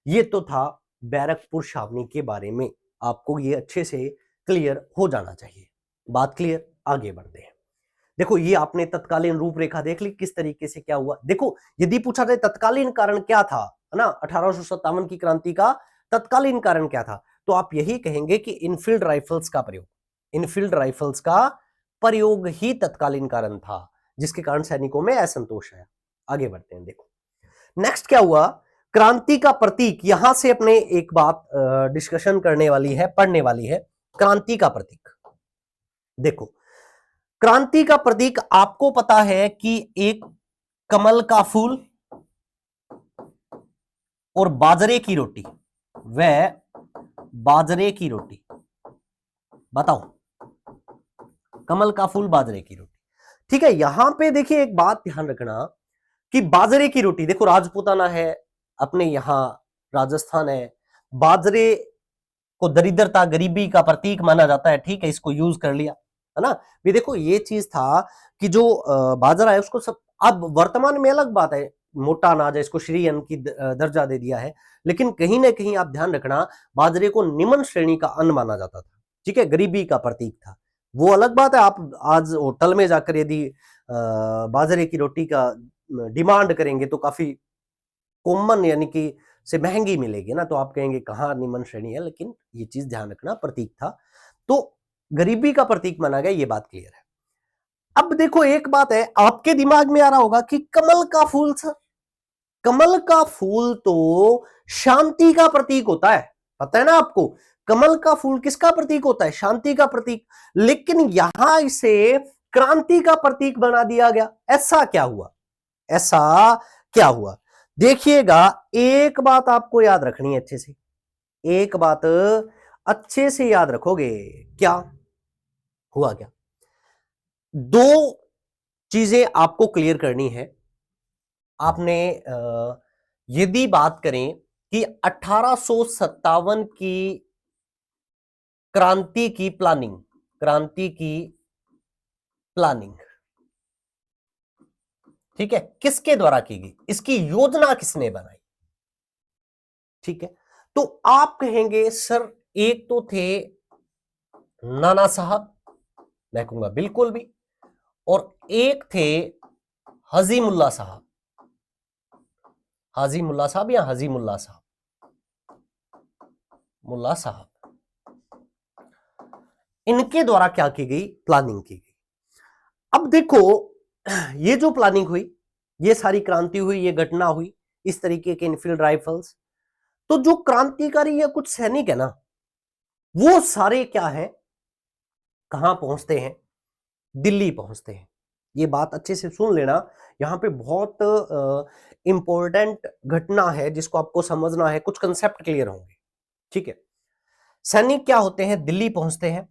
ये तो था बैरकपुर छावनी के बारे में, आपको ये अच्छे से क्लियर हो जाना चाहिए। बात क्लियर? आगे बढ़ते हैं। देखो ये आपने तत्कालीन रूपरेखा देख ली, किस तरीके से क्या हुआ। देखो यदि पूछा जाए तत्कालीन कारण क्या था, है ना, 1857 की क्रांति का तत्कालीन कारण क्या था, तो आप यही कहेंगे कि इनफील्ड राइफल्स का प्रयोग ही तत्कालीन कारण था, जिसके कारण सैनिकों में असंतोष है। आगे बढ़ते हैं। देखो नेक्स्ट क्या हुआ, क्रांति का प्रतीक, यहां से अपने एक बात डिस्कशन करने वाली है, पढ़ने वाली है। क्रांति का प्रतीक देखो, क्रांति का प्रतीक आपको पता है कि एक कमल का फूल और बाजरे की रोटी, वह बाजरे की रोटी, बताओ, कमल का फूल बाजरे की रोटी। ठीक है, यहां पे देखिए एक बात ध्यान रखना कि बाजरे की रोटी, देखो राजपूताना है, अपने यहां राजस्थान है, बाजरे को दरिद्रता गरीबी का प्रतीक माना जाता है। ठीक है, इसको यूज कर लिया, है ना। भी देखो ये चीज था कि जो बाजरा है उसको सब, अब वर्तमान में अलग बात है, मोटा अनाज है, इसको श्री अन्न की दर्जा दे दिया है, लेकिन कहीं ना कहीं आप ध्यान रखना बाजरे को निम्न श्रेणी का अन्न माना जाता था, ठीक है, गरीबी का प्रतीक था। वो अलग बात है, आप आज होटल में जाकर यदि बाजरे की रोटी का डिमांड करेंगे तो काफी कॉमन यानी कि से महंगी मिलेगी ना, तो आप कहेंगे कहाँ निम्न श्रेणी है, लेकिन ये चीज ध्यान रखना प्रतीक था, तो गरीबी का प्रतीक माना गया, ये बात क्लियर है। अब देखो एक बात है, आपके दिमाग में आ रहा होगा कि कमल का फूल सर, कमल का फूल तो शांति का प्रतीक होता है, पता है ना आपको, कमल का फूल किसका प्रतीक होता है, शांति का प्रतीक, लेकिन यहां इसे क्रांति का प्रतीक बना दिया गया। ऐसा क्या हुआ, ऐसा क्या हुआ? देखिएगा, एक बात आपको याद रखनी है अच्छे से, एक बात अच्छे से याद रखोगे, क्या हुआ, क्या दो चीजें आपको क्लियर करनी है। आपने यदि बात करें कि 1857 की क्रांति की प्लानिंग, क्रांति की प्लानिंग, ठीक है, किसके द्वारा की गई, इसकी योजना किसने बनाई, ठीक है, तो आप कहेंगे सर एक तो थे नाना साहब, मैं कहूंगा बिल्कुल भी, और एक थे हजीमुल्ला साहब, हाजी मुल्ला साहब या हजी मुल्ला साहब, मुल्ला साहब, इनके द्वारा क्या की गई, प्लानिंग की गई। अब देखो ये जो प्लानिंग हुई, ये सारी क्रांति हुई, ये घटना हुई, इस तरीके के इनफील्ड राइफल्स, तो जो क्रांतिकारी या कुछ सैनिक है ना, वो सारे क्या है, कहां पहुंचते हैं, दिल्ली पहुंचते हैं। ये बात अच्छे से सुन लेना, यहां पे बहुत इंपॉर्टेंट घटना है जिसको आपको समझना है, कुछ कंसेप्ट क्लियर होंगे, ठीक है। सैनिक क्या होते हैं, दिल्ली पहुंचते हैं,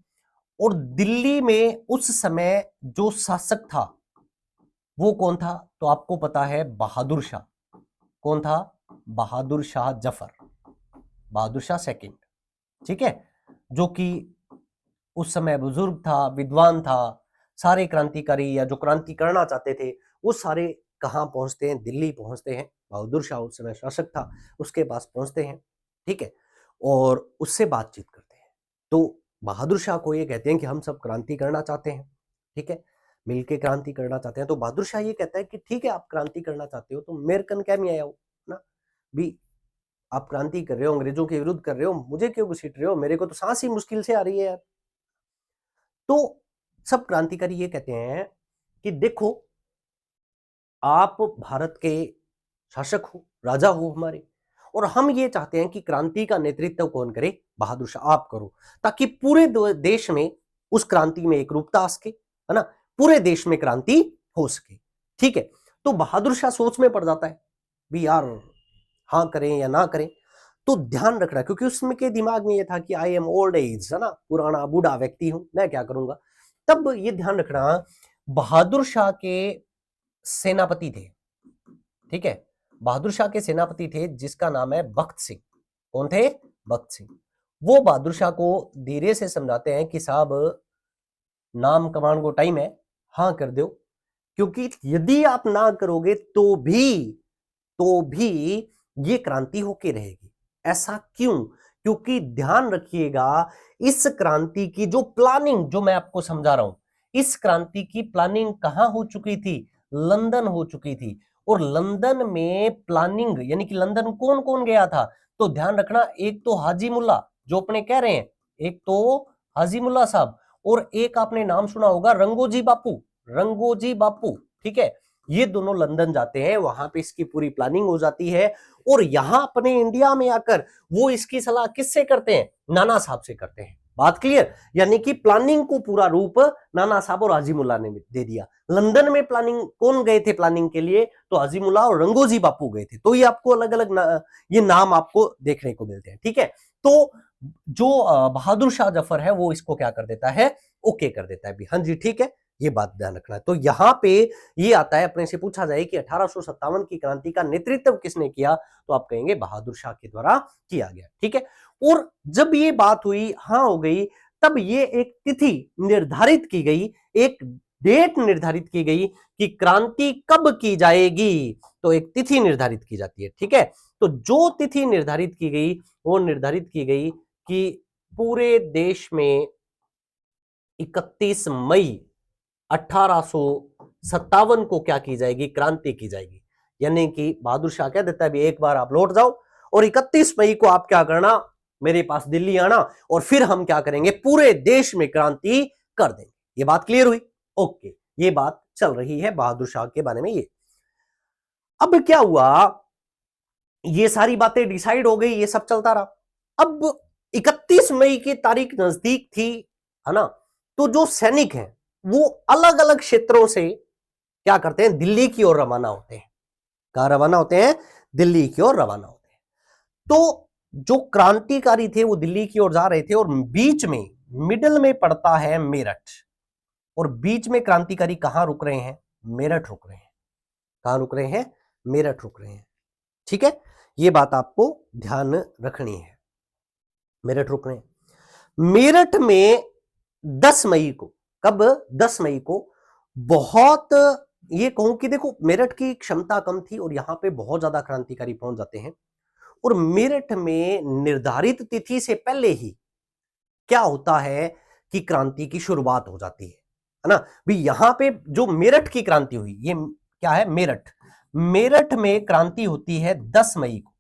और दिल्ली में उस समय जो शासक था वो कौन था, तो आपको पता है बहादुर शाह। कौन था, बहादुर शाह जफर, बहादुर शाह सेकंड, ठीक है, जो कि उस समय बुजुर्ग था, विद्वान था, सारे क्रांतिकारी या जो क्रांति करना चाहते थे वो सारे कहां पहुंचते हैं, दिल्ली पहुंचते हैं। बहादुर शाह उस समय शासक था, उसके पास पहुंचते हैं, ठीक है, और उससे बातचीत करते हैं। तो बहादुर शाह को ये कहते हैं कि हम सब क्रांति करना चाहते हैं, ठीक है, मिलके क्रांति करना चाहते हैं। तो बहादुर शाह ये कहता है कि ठीक है, आप क्रांति करना चाहते हो तो मेरे कन क्या में आया हो ना, भी आप क्रांति कर रहे हो, अंग्रेजों के विरुद्ध कर रहे हो, मुझे क्यों घसीट रहे हो, मेरे को तो सांस ही मुश्किल से आ रही है यार। तो सब क्रांतिकारी ये कहते हैं कि देखो, आप भारत के शासक हो, राजा हो हमारे, और हम ये चाहते हैं कि क्रांति का नेतृत्व कौन करे, बहादुर शाह आप करो, ताकि पूरे देश में उस क्रांति में एक रूपता आ सके, है ना, पूरे देश में क्रांति हो सके, ठीक है। तो बहादुर शाह सोच में पड़ जाता है भी यार हाँ करें या ना करें। तो ध्यान रखना, क्योंकि उसमें के दिमाग में ये था कि आई एम ओल्ड एज, है ना, पुराना बूढ़ा व्यक्ति हूं, मैं क्या करूंगा। तब ये ध्यान रखना, बहादुर शाह के सेनापति थे, ठीक है, बहादुर शाह के सेनापति थे जिसका नाम है बख्त सिंह। कौन थे, बख्त सिंह। वो बहादुर शाह को धीरे से समझाते हैं कि साहब नाम कमांड को टाइम है, हाँ कर दो, क्योंकि यदि आप ना करोगे तो भी ये क्रांति होके रहेगी। ऐसा क्यों, क्योंकि ध्यान रखिएगा, इस क्रांति की जो प्लानिंग, जो मैं आपको समझा रहा हूं, इस क्रांति की प्लानिंग कहां हो चुकी थी, लंदन हो चुकी थी। और लंदन में प्लानिंग यानी कि लंदन कौन कौन गया था, तो ध्यान रखना, एक तो हाजी मुल्ला जो अपने कह रहे हैं, एक तो हाजी मुल्ला साहब, और एक आपने नाम सुना होगा रंगोजी बापू, रंगोजी बापू, ठीक है। ये दोनों लंदन जाते हैं, वहां पे इसकी पूरी प्लानिंग हो जाती है, और यहां अपने इंडिया में आकर वो इसकी सलाह किससे करते हैं, नाना साहब से करते हैं। बात क्लियर, यानी कि प्लानिंग को पूरा रूप नाना साहब और हाजीमुल्ला ने दे दिया। लंदन में प्लानिंग कौन गए थे प्लानिंग के लिए, तो हाजीमुल्ला और रंगोजी बापू गए थे। तो ये आपको अलग अलग ये नाम आपको देखने को मिलते हैं, ठीक है। तो जो बहादुर शाह जफर है वो इसको क्या कर देता है, ओके कर देता है भी, हाँ जी ठीक है, ये बात ध्यान रखना है। तो यहां पे ये आता है, अपने से पूछा जाए कि 1857 की क्रांति का नेतृत्व किसने किया, तो आप कहेंगे बहादुर शाह के द्वारा किया गया, ठीक है। और जब ये बात हुई, हाँ हो गई, तब ये एक तिथि निर्धारित की गई, एक डेट निर्धारित की गई कि क्रांति कब की जाएगी, तो एक तिथि निर्धारित की जाती है, ठीक है। तो जो तिथि निर्धारित की गई वो निर्धारित की गई कि पूरे देश में 31 मई 1857 को क्या की जाएगी, क्रांति की जाएगी। यानी कि बहादुर शाह कह देता है भी एक बार आप लौट जाओ और 31 मई को आप क्या करना, मेरे पास दिल्ली आना और फिर हम क्या करेंगे, पूरे देश में क्रांति कर देंगे। ये बात क्लियर हुई? ओके, ये बात चल रही है बहादुर शाह के बारे में। ये अब क्या हुआ, ये सारी बातें डिसाइड हो गई, ये सब चलता रहा। अब 31 मई की तारीख नजदीक थी, है ना, तो जो सैनिक हैं वो अलग अलग क्षेत्रों से क्या करते हैं, दिल्ली की ओर रवाना होते हैं। कहां रवाना होते हैं? दिल्ली की ओर रवाना होते हैं। तो जो क्रांतिकारी थे वो दिल्ली की ओर जा रहे थे और बीच में मिडल में पड़ता है मेरठ, और बीच में क्रांतिकारी कहां रुक रहे हैं, मेरठ रुक रहे हैं। कहां रुक रहे हैं? मेरठ रुक रहे हैं, ठीक है। ये बात आपको ध्यान रखनी है, मेरठ रुक रहे हैं। मेरठ में 10 मई को, कब? 10 मई को बहुत, ये कहूं कि देखो मेरठ की क्षमता कम थी और यहां पे बहुत ज्यादा क्रांतिकारी पहुंच जाते हैं, और मेरठ में निर्धारित तिथि से पहले ही क्या होता है कि क्रांति की शुरुआत हो जाती है ना। भी यहां पे जो मेरठ की क्रांति हुई, ये क्या है, मेरठ। मेरठ में क्रांति होती है 10 मई को,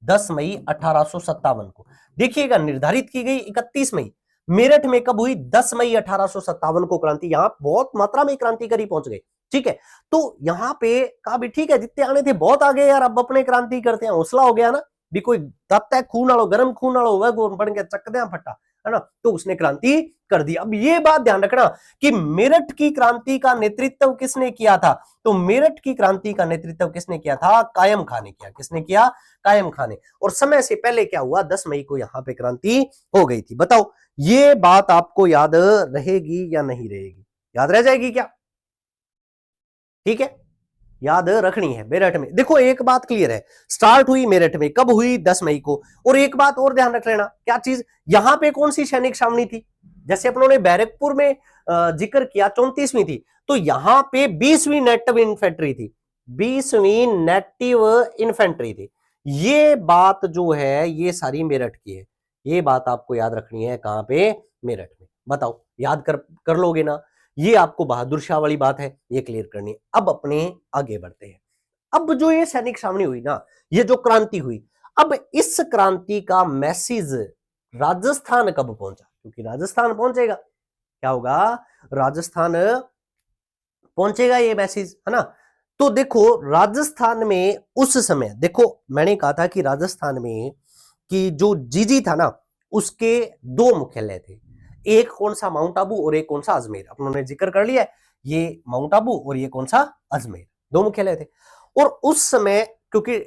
10 मई 1857 को। देखिएगा निर्धारित की गई 31 मई, मेरठ में कब हुई? 10 मई 1857 को क्रांति। यहां बहुत मात्रा में क्रांतिकारी पहुंच गए, ठीक है। तो यहां पे कहा भी ठीक है, जितने आने थे बहुत आ गए यार, अब अपने क्रांति करते हैं, हौसला हो गया ना भी, कोई तब तक खून वालों, गर्म खून वालों वह बन के चक दे फटा, है ना। तो उसने क्रांति कर दी। अब ये बात ध्यान रखना कि मेरठ की क्रांति का नेतृत्व किसने किया था, तो मेरठ की क्रांति का नेतृत्व किसने किया था? कायम खान ने किया। किसने किया? कायम खान ने। और समय से पहले क्या हुआ, 10 मई को यहां पे क्रांति हो गई थी। बताओ ये बात आपको याद रहेगी या नहीं रहेगी? याद रह जाएगी क्या? ठीक है, याद रखनी है। मेरठ में देखो एक बात क्लियर है, स्टार्ट हुई मेरठ में, कब हुई? 10 मई को। और एक बात और ध्यान रख लेना, क्या चीज, यहां पे कौन सी सैनिक छावनी थी? जैसे अपनों ने बैरकपुर में जिक्र किया 34वीं थी, तो यहां पे 20वीं नेटिव इन्फेंट्री थी, 20वीं नेटिव इन्फेंट्री थी। ये बात जो है ये सारी मेरठ की है। ये बात आपको याद रखनी है, कहां पे? मेरठ में। बताओ याद कर लोगे ना? ये आपको बहादुर शाह वाली बात है, ये क्लियर करनी है। अब अपने आगे बढ़ते हैं। अब जो ये सैनिक छावनी हुई ना, ये जो क्रांति हुई, अब इस क्रांति का मैसेज राजस्थान कब पहुंचा? क्योंकि राजस्थान पहुंचेगा, क्या होगा? राजस्थान पहुंचेगा ये मैसेज, है ना। तो देखो राजस्थान में उस समय, देखो मैंने कहा था कि राजस्थान में कि जो जीजी था ना, उसके दो मुख्यालय थे। एक कौन सा? माउंट आबू, और एक कौन सा? अजमेर। अपनों जिक्र कर लिया है, ये माउंट आबू और ये कौन सा? अजमेर, दो मुख्यालय थे। और उस समय क्योंकि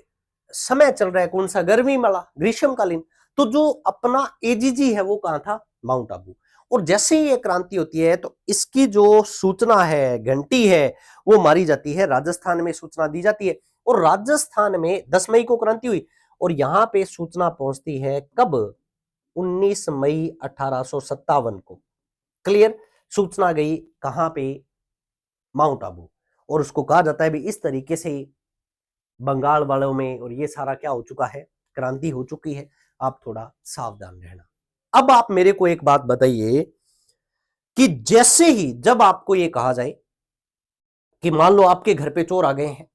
समय चल रहा है कौन सा? गर्मी वाला, ग्रीष्मकालीन, तो जो अपना एजीजी है वो कहां था? माउंट आबू। और जैसे ही ये क्रांति होती है तो इसकी जो सूचना है, घंटी है, वो मारी जाती है, राजस्थान में सूचना दी जाती है। और राजस्थान में 10 मई को क्रांति हुई और यहां पे सूचना पहुंचती है कब? 19 मई 1857 को। क्लियर? सूचना गई कहां पे? माउंट आबू। और उसको कहा जाता है भी इस तरीके से बंगाल वालों में और ये सारा क्या हो चुका है? क्रांति हो चुकी है। आप थोड़ा सावधान रहना। अब आप मेरे को एक बात बताइए कि जैसे ही जब आपको ये कहा जाए कि मान लो आपके घर पे चोर आ गए हैं,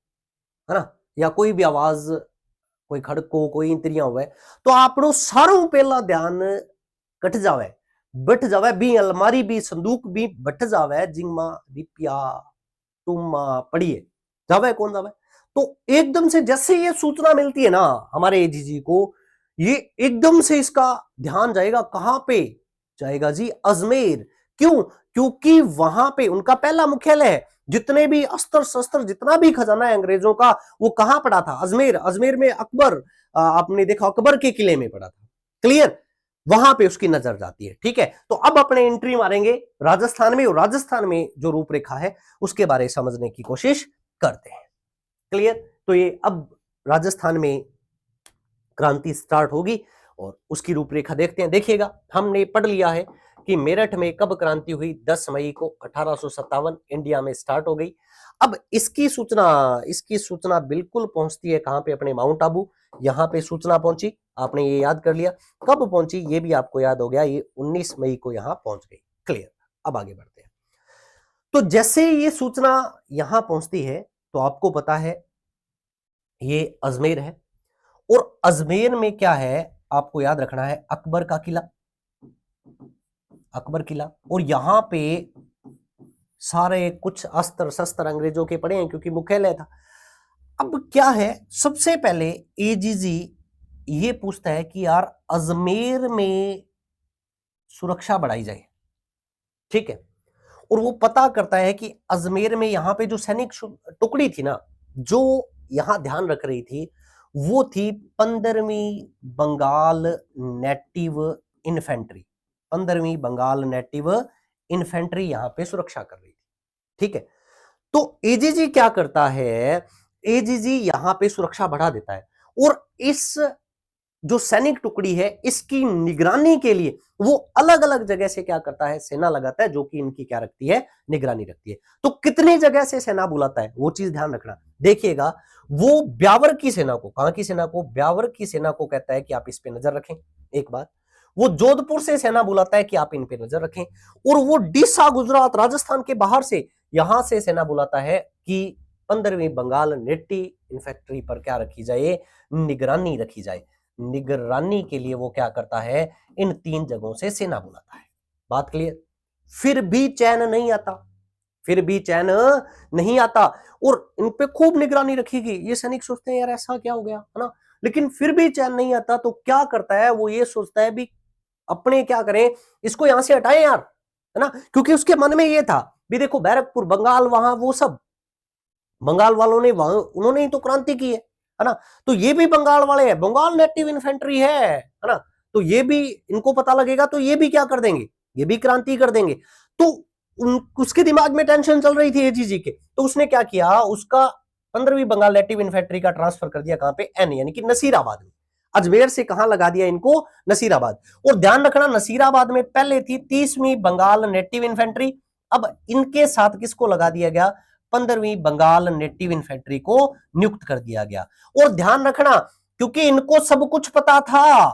है ना, या कोई भी आवाज, कोई खड़को, कोई इंतरिया हुआ है, तो आपनो सारों पहला ध्यान कट जावे, बट जावे भी, अलमारी भी, संदूक भी बट जावे, जिंगमा रिपिया तुम पढ़िए जावे, कौन जावे। तो एकदम से जैसे ये सूचना मिलती है ना हमारे एजीजी को, ये एकदम से इसका ध्यान जाएगा कहां पे? जाएगा जी अजमेर। क्यों? क्योंकि वहां पे उनका पहला मुख्यालय है। जितने भी अस्त्र शस्त्र, जितना भी खजाना है अंग्रेजों का, वो कहां पड़ा था? अजमेर। अजमेर में अकबर, आपने देखा अकबर के किले में पड़ा था। क्लियर? वहां पे उसकी नजर जाती है। ठीक है, तो अब अपने एंट्री मारेंगे राजस्थान में, और राजस्थान में जो रूपरेखा है उसके बारे में समझने की कोशिश करते हैं। क्लियर? तो ये अब राजस्थान में क्रांति स्टार्ट होगी और उसकी रूपरेखा देखते हैं। देखिएगा हमने पढ़ लिया है कि मेरठ में कब क्रांति हुई? 10 मई को 1857 इंडिया में स्टार्ट हो गई। अब इसकी सूचना बिल्कुल पहुंचती है कहां पे? अपने माउंट आबू। यहां पे सूचना पहुंची, आपने ये याद कर लिया। कब पहुंची ये भी आपको याद हो गया, ये 19 मई को यहां पहुंच गई। क्लियर। अब आगे बढ़ते हैं। तो जैसे ये सूचना यहां पहुंचती है तो आपको पता है ये अजमेर है, और अजमेर में क्या है आपको याद रखना है? अकबर का किला, अकबर किला। और यहां पे सारे कुछ अस्त्र शस्त्र अंग्रेजों के पड़े हैं क्योंकि मुख्यालय था। अब क्या है, सबसे पहले एजीजी ये पूछता है कि यार अजमेर में सुरक्षा बढ़ाई जाए, ठीक है। और वो पता करता है कि अजमेर में यहां पे जो सैनिक टुकड़ी थी ना, जो यहां ध्यान रख रही थी, वो थी 15वीं बंगाल नेटिव इन्फेंट्री। 15वीं बंगाल नेटिव इन्फेंट्री यहां पे सुरक्षा कर रही थी, ठीक है। तो एजीजी क्या करता है? एजीजी यहां पे सुरक्षा बढ़ा देता है, और इस जो सैनिक टुकड़ी है इसकी निगरानी के लिए वो अलग अलग जगह से क्या करता है? सेना लगाता है, जो कि इनकी क्या रखती है? निगरानी रखती है। तो कितनी जगह से सेना बुलाता है वो चीज ध्यान रखना। देखिएगा, वो ब्यावर की सेना को, कहां की सेना को? ब्यावर की सेना को कहता है कि आप इस पे नजर रखें। एक बात, वो जोधपुर से सेना बुलाता है कि आप इन पे नजर रखें। और वो डीसा गुजरात राजस्थान के बाहर से यहां से सेना बुलाता है कि 15वीं बंगाल नेटिव इन्फेंट्री पर क्या रखी जाए? निगरानी रखी जाए। निगरानी के लिए वो क्या करता है? इन 3 जगहों से सेना बुलाता है। बात क्लियर? फिर भी चैन नहीं आता, फिर भी चैन नहीं आता, और इन पे खूब निगरानी रखी गई। ये सैनिक सोचते हैं यार ऐसा क्या हो गया, है ना? लेकिन फिर भी चैन नहीं आता, तो क्या करता है? वो ये सोचता है भी अपने क्या करें, इसको यहां से हटाएं यार, है ना? क्योंकि उसके मन में ये था भी देखो बैरकपुर बंगाल, वहां वो सब बंगाल वालों ने, वहां उन्होंने ही तो क्रांति की है ना? तो ये भी बंगाल वाले हैं, बंगाल नेटिव इन्फेंट्री है ना? तो ये भी इनको पता लगेगा तो ये भी क्या कर देंगे? ये भी क्रांति कर देंगे। तो उसके दिमाग में टेंशन चल रही थी एजीजी के, तो उसने क्या किया? उसका 15वीं बंगाल नेटिव इन्फेंट्री का ट्रांसफर कर दिया कहां पे? एन, यानी कि नसीराबाद में। अजमेर से कहां लगा दिया इनको? नसीराबाद। और ध्यान रखना, नसीराबाद में पहले थी 30वीं बंगाल नेटिव इन्फेंट्री। अब इनके साथ किसको लगा दिया गया? 15वीं बंगाल नेटिव इन्फेंट्री को नियुक्त कर दिया गया। और ध्यान रखना, क्योंकि इनको सब कुछ पता था,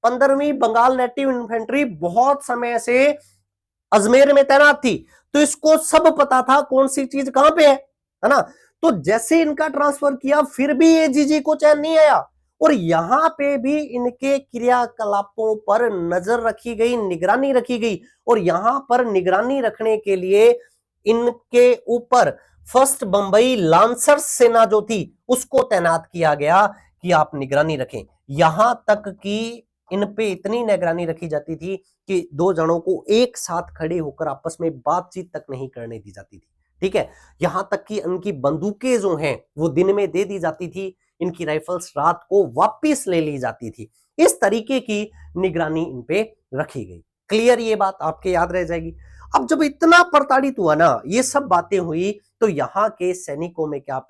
15वीं बंगाल नेटिव इन्फेंट्री बहुत समय से अजमेर में तैनात थी, तो इसको सब पता था कौन सी चीज कहां पे है ना? तो जैसे इनका ट्रांसफर किया, फिर भी ये जीजी को चैन नहीं आया, और यहां पे भी इनके क्रियाकलापों पर नजर रखी गई, निगरानी रखी गई। और यहां पर निगरानी रखने के लिए इनके ऊपर फर्स्ट बंबई लांसर्स सेना जो थी उसको तैनात किया गया कि आप निगरानी रखें। यहां तक कि इन पे इतनी निगरानी रखी जाती थी कि 2 जनों को एक साथ खड़े होकर आपस में बातचीत तक नहीं करने दी जाती थी, ठीक है। यहां तक कि उनकी बंदूकें जो हैं वो दिन में दे दी जाती थी, इनकी राइफल्स रात को वापस ले ली जाती थी। इस तरीके की निगरानी इन पे रखी गई। क्लियर? ये बात आपके याद रह जाएगी। अब जब इतना प्रताड़ित हुआ ना, ये सब बातें हुई, तो यहां के सैनिकों में क्या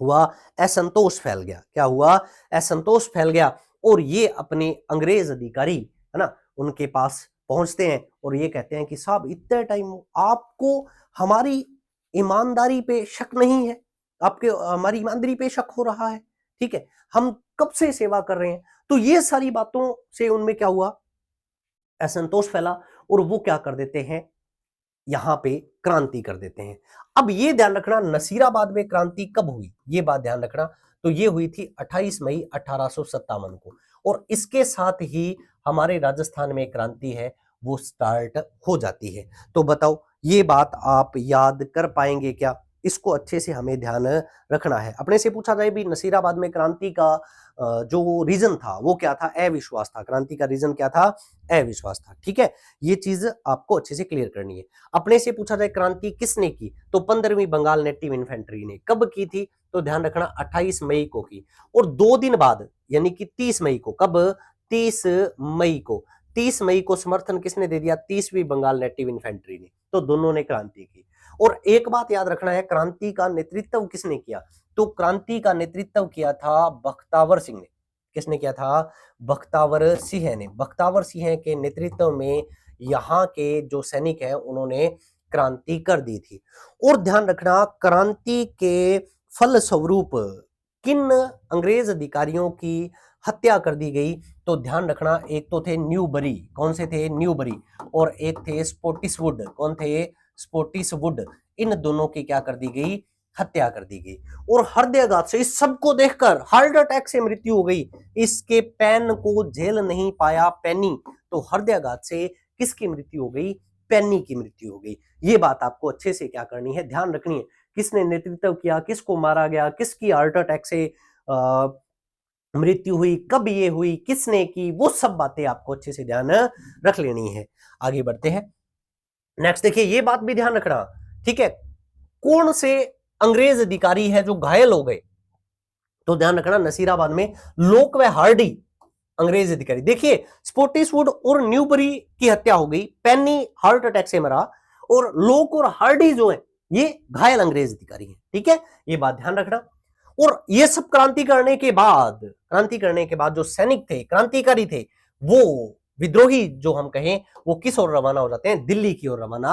हुआ? असंतोष फैल गया। क्या हुआ? असंतोष फैल गया। और ये अपने अंग्रेज अधिकारी, है ना, उनके पास पहुंचते हैं और ये कहते हैं कि साहब इतने टाइम आपको हमारी ईमानदारी पे शक नहीं है? आपके हमारी ईमानदारी पे शक हो रहा है, ठीक है, हम कब से सेवा कर रहे हैं? तो ये सारी बातों से उनमें क्या हुआ? असंतोष फैला, और वो क्या कर देते हैं? यहां पे क्रांति कर देते हैं। अब ये ध्यान रखना, नसीराबाद में क्रांति कब हुई, ये बात ध्यान रखना। तो ये हुई थी 28 मई 1857 को, और इसके साथ ही हमारे राजस्थान में क्रांति है वो स्टार्ट हो जाती है। तो बताओ, ये बात आप याद कर पाएंगे क्या? इसको अच्छे से हमें ध्यान रखना है। अपने से पूछा जाए भी नसीराबाद में क्रांति का जो रीजन था वो क्या था? अविश्वास था। क्रांति का रीजन क्या था? अविश्वास था, ठीक है। ये चीज आपको अच्छे से क्लियर करनी है। अपने से पूछा जाए क्रांति किसने की, तो 15वीं बंगाल नेटिव इन्फेंट्री ने। कब की थी? तो ध्यान रखना 28 मई को की, और 2 दिन बाद यानी कि 30 मई को। कब? 30 मई को। 30 मई को समर्थन किसने दे दिया? 30वीं बंगाल नेटिव इन्फेंट्री ने। तो दोनों ने क्रांति की। और एक बात याद रखना है, क्रांति का नेतृत्व किसने किया? तो क्रांति का नेतृत्व किया था बख्तावर सिंह ने। किसने किया था? बख्तावर सिंह ने। बख्तावर सिंह के नेतृत्व में यहाँ के जो सैनिक हैं उन्होंने क्रांति कर दी थी। और ध्यान रखना, क्रांति के फलस्वरूप किन अंग्रेज अधिकारियों की हत्या कर दी गई? तो ध्यान रखना, एक तो थे न्यूबरी। कौन से थे? न्यूबरी। और एक थे स्पोर्टिसवुड। कौन थे? स्पोर्टिसवुड। इन दोनों की क्या कर दी गई? हत्या कर दी गई। और हृदयाघात से, इस सबको देखकर हार्ट अटैक से मृत्यु हो गई। इसके पेन को झेल नहीं पाया पेनी, तो हृदयाघात से किसकी मृत्यु हो गई? पेनी की मृत्यु हो गई। ये बात आपको अच्छे से क्या करनी है? ध्यान रखनी है। किसने नेतृत्व किया, किसको मारा गया, किसकी हार्ट अटैक से मृत्यु हुई, कब ये हुई, किसने की, वो सब बातें आपको अच्छे से ध्यान रख लेनी है। आगे बढ़ते हैं। नेक्स्ट देखिए, ये बात भी ध्यान रखना, ठीक है, कौन से अंग्रेज अधिकारी है जो घायल हो गए? तो ध्यान रखना, नसीराबाद में लोक व हार्डी अंग्रेज अधिकारी। देखिए, स्पोर्टिसवुड और न्यूबरी की हत्या हो गई, पेनी हार्ट अटैक से मरा, और लोक और हार्डी जो है ये घायल अंग्रेज अधिकारी हैं। ठीक है, ये बात ध्यान रखना। और ये सब क्रांति करने के बाद जो सैनिक थे, क्रांतिकारी थे, वो विद्रोही जो हम कहें, वो किस ओर रवाना हो जाते हैं? दिल्ली की ओर रवाना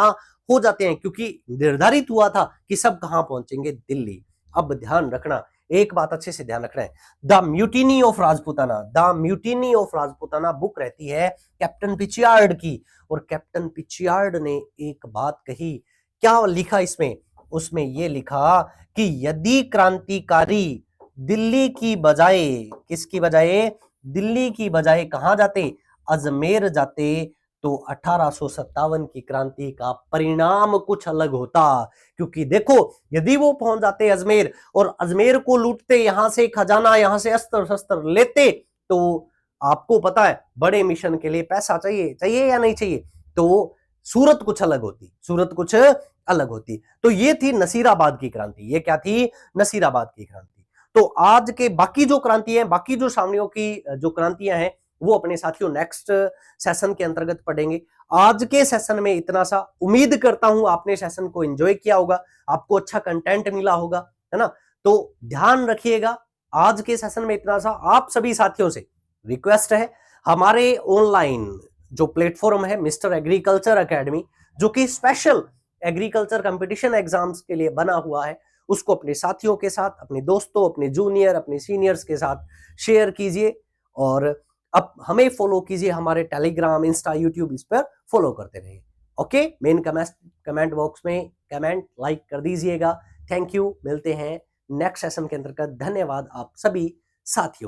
हो जाते हैं, क्योंकि निर्धारित हुआ था कि सब कहां पहुंचेंगे? दिल्ली। अब ध्यान रखना, एक बात अच्छे से ध्यान रखना है, the mutiny of Rajputana, the mutiny of Rajputana book रहती है कैप्टन पिचियार्ड की। और कैप्टन पिचियार्ड ने एक बात कही, क्या लिखा इसमें? उसमें यह लिखा कि यदि क्रांतिकारी दिल्ली की बजाय, किसकी बजाय? दिल्ली की बजाय कहां जाते? अजमेर जाते, तो 1857 की क्रांति का परिणाम कुछ अलग होता। क्योंकि देखो, यदि वो पहुंच जाते अजमेर और अजमेर को लूटते, यहां से खजाना, यहां से अस्त्र शस्त्र लेते, तो आपको पता है बड़े मिशन के लिए पैसा चाहिए, चाहिए या नहीं चाहिए? तो सूरत कुछ अलग होती, सूरत कुछ अलग होती। तो ये थी नसीराबाद की क्रांति। ये क्या थी? नसीराबाद की क्रांति। तो आज के बाकी जो क्रांति है, बाकी जो सामनियों की जो क्रांतियां हैं, वो अपने साथियों नेक्स्ट सेशन के अंतर्गत पढ़ेंगे। आज के सेशन में इतना सा। उम्मीद करता हूं आपने सेशन को एंजॉय किया होगा, आपको अच्छा कंटेंट मिला होगा, है ना? तो ध्यान रखिएगा, आज के सेशन में इतना सा। आप सभी साथियों से रिक्वेस्ट है, हमारे ऑनलाइन जो प्लेटफॉर्म है मिस्टर एग्रीकल्चर एकेडमी, जो कि स्पेशल एग्रीकल्चर कंपटीशन एग्जाम्स के लिए बना हुआ है, उसको अपने साथियों के साथ, अपने दोस्तों, अपने जूनियर, अपने सीनियर्स के साथ शेयर कीजिए। और अब हमें फॉलो कीजिए, हमारे टेलीग्राम, इंस्टा, यूट्यूब, इस पर फॉलो करते रहिए। ओके, मेन कमेंट बॉक्स में कमेंट लाइक कर दीजिएगा। थैंक यू, मिलते हैं नेक्स्ट सेशन के अंतर्गत। धन्यवाद आप सभी साथियों।